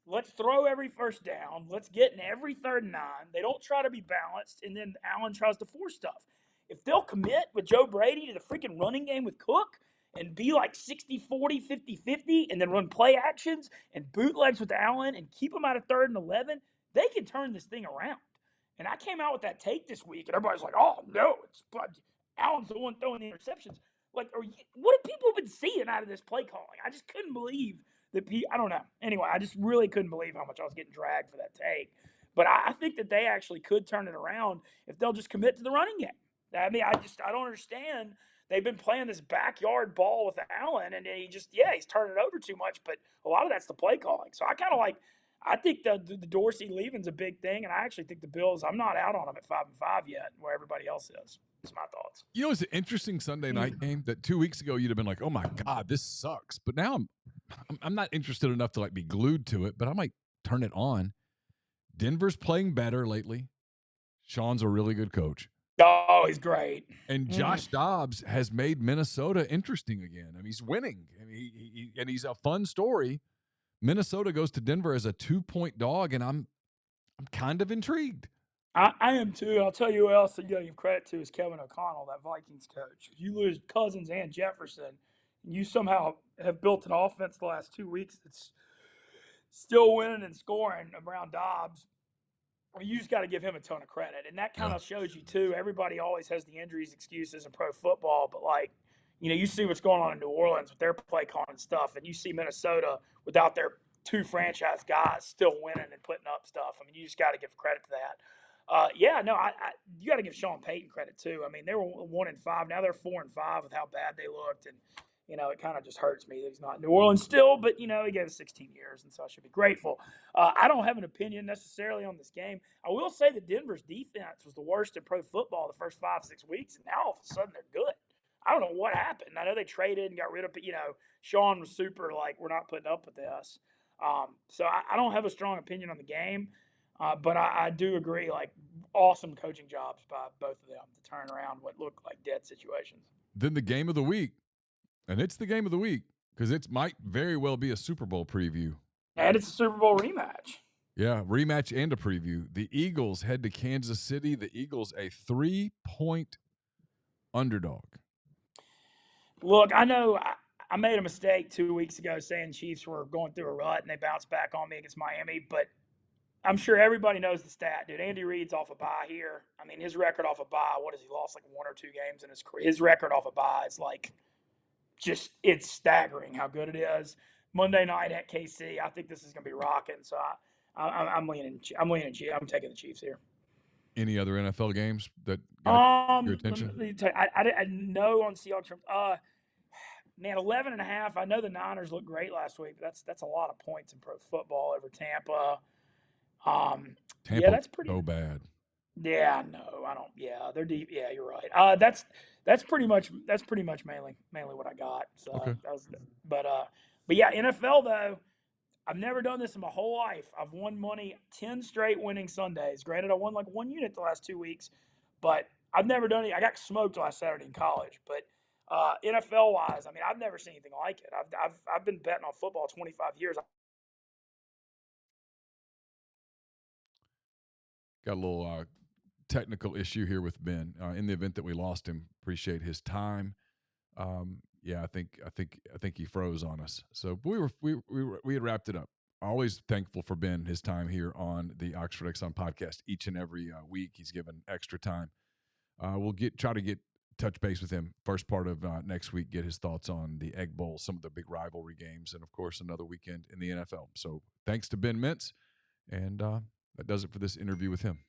let's throw every first down. Let's get in every 3rd and 9. They don't try to be balanced, and then Allen tries to force stuff. If they'll commit with Joe Brady to the freaking running game with Cook and be like 60-40, 50-50, and then run play actions and bootlegs with Allen and keep them out of 3rd and 11, they can turn this thing around. And I came out with that take this week, and everybody's like, oh, no, Allen's the one throwing the interceptions. Like, what have people been seeing out of this play calling? I just couldn't believe that. I don't know. Anyway, I just really couldn't believe how much I was getting dragged for that take. But I think that they actually could turn it around if they'll just commit to the running game. I mean, I don't understand. They've been playing this backyard ball with Allen, and he's turning it over too much. But a lot of that's the play calling. So I think the Dorsey leaving's a big thing, and I actually think the Bills, I'm not out on them at 5-5 yet, where everybody else is. That's my thoughts. It's an interesting Sunday night game that 2 weeks ago you'd have been like, oh my God, this sucks. But now I'm not interested enough to like be glued to it, but I might turn it on. Denver's playing better lately. Sean's a really good coach. Oh, he's great. And Josh Dobbs has made Minnesota interesting again. I mean, he's winning. I mean, and he's a fun story. Minnesota goes to Denver as a 2-point dog, and I'm kind of intrigued. I am too. I'll tell you who else you got to give credit to is Kevin O'Connell, that Vikings coach. If you lose Cousins and Jefferson, and you somehow have built an offense the last 2 weeks that's still winning and scoring around Dobbs, you just got to give him a ton of credit. And that kind of shows you too. Everybody always has the injuries excuses in pro football, but you see what's going on in New Orleans with their play calling and stuff, and you see Minnesota without their 2 franchise guys still winning and putting up stuff. I mean, you just got to give credit to that. You got to give Sean Payton credit too. I mean, they were 1-5. Now they're 4-5 with how bad they looked, and it kind of just hurts me that he's not in New Orleans still. But he gave us 16 years, and so I should be grateful. I don't have an opinion necessarily on this game. I will say that Denver's defense was the worst in pro football the first 5-6 weeks, and now all of a sudden they're good. I don't know what happened. I know they traded and got rid of it. Sean was super like, we're not putting up with this. So I don't have a strong opinion on the game. But I do agree, awesome coaching jobs by both of them to turn around what looked like dead situations. Then the game of the week, and it's the game of the week because it might very well be a Super Bowl preview. And it's a Super Bowl rematch. Yeah, rematch and a preview. The Eagles head to Kansas City. The Eagles a 3-point underdog. Look, I know I made a mistake 2 weeks ago saying Chiefs were going through a rut and they bounced back on me against Miami, but I'm sure everybody knows the stat, dude. Andy Reid's off a bye here. I mean, his record off a bye, what has he lost, 1 or 2 games in his career? His record off a bye is it's staggering how good it is. Monday night at KC, I think this is going to be rocking. So I'm leaning. I'm taking the Chiefs here. Any other NFL games that got your attention? Let me tell you, I know on Seahawks. Man, 11.5. I know the Niners looked great last week, but that's a lot of points in pro football over Tampa. Tampa, that's pretty so bad. Yeah, no, I don't. Yeah, they're deep. Yeah, you're right. That's pretty much mainly what I got. So okay. But yeah, NFL though, I've never done this in my whole life. I've won money 10 straight winning Sundays. Granted, I won 1 unit the last 2 weeks, but I've never done it. I got smoked last Saturday in college, but NFL wise, I mean, I've never seen anything like it. I've been betting on football 25 years. Got a little technical issue here with Ben. In the event that we lost him, appreciate his time. Yeah, I think he froze on us. So we had wrapped it up. Always thankful for Ben, his time here on the Oxford Exxon Podcast each and every week. He's given extra time. we'll try to get touch base with him first part of next week, get his thoughts on the Egg Bowl, some of the big rivalry games, and, of course, another weekend in the NFL. So thanks to Ben Mintz, and that does it for this interview with him.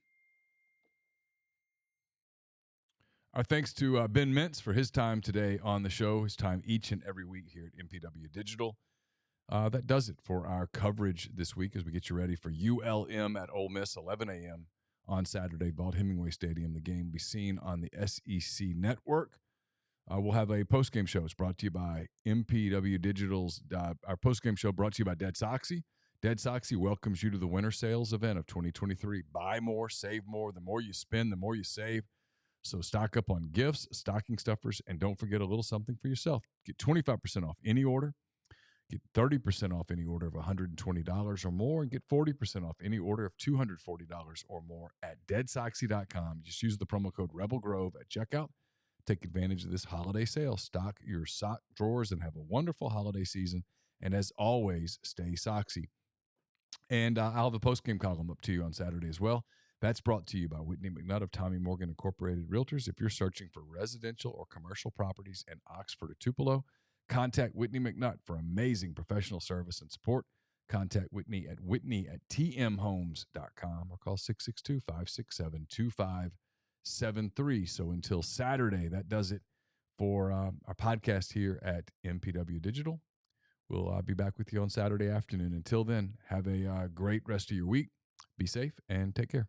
Our thanks to Ben Mintz for his time today on the show, his time each and every week here at MPW Digital. That does it for our coverage this week as we get you ready for ULM at Ole Miss, 11 a.m. on Saturday, Vaught-Hemingway Stadium. The game will be seen on the SEC Network. We'll have a postgame show. It's brought to you by MPW Digital's. Our postgame show brought to you by Dead Soxy. Dead Soxy welcomes you to the winter sales event of 2023. Buy more, save more. The more you spend, the more you save. So stock up on gifts, stocking stuffers, and don't forget a little something for yourself. Get 25% off any order. Get 30% off any order of $120 or more, and get 40% off any order of $240 or more at deadsoxy.com. Just use the promo code RebelGrove at checkout. Take advantage of this holiday sale. Stock your sock drawers and have a wonderful holiday season. And as always, stay soxy. And I'll have a post-game column up to you on Saturday as well. That's brought to you by Whitney McNutt of Tommy Morgan Incorporated Realtors. If you're searching for residential or commercial properties in Oxford or Tupelo, contact Whitney McNutt for amazing professional service and support. Contact Whitney at tmhomes.com or call 662-567-2573. So until Saturday, that does it for our podcast here at MPW Digital. We'll be back with you on Saturday afternoon. Until then, have a great rest of your week. Be safe and take care.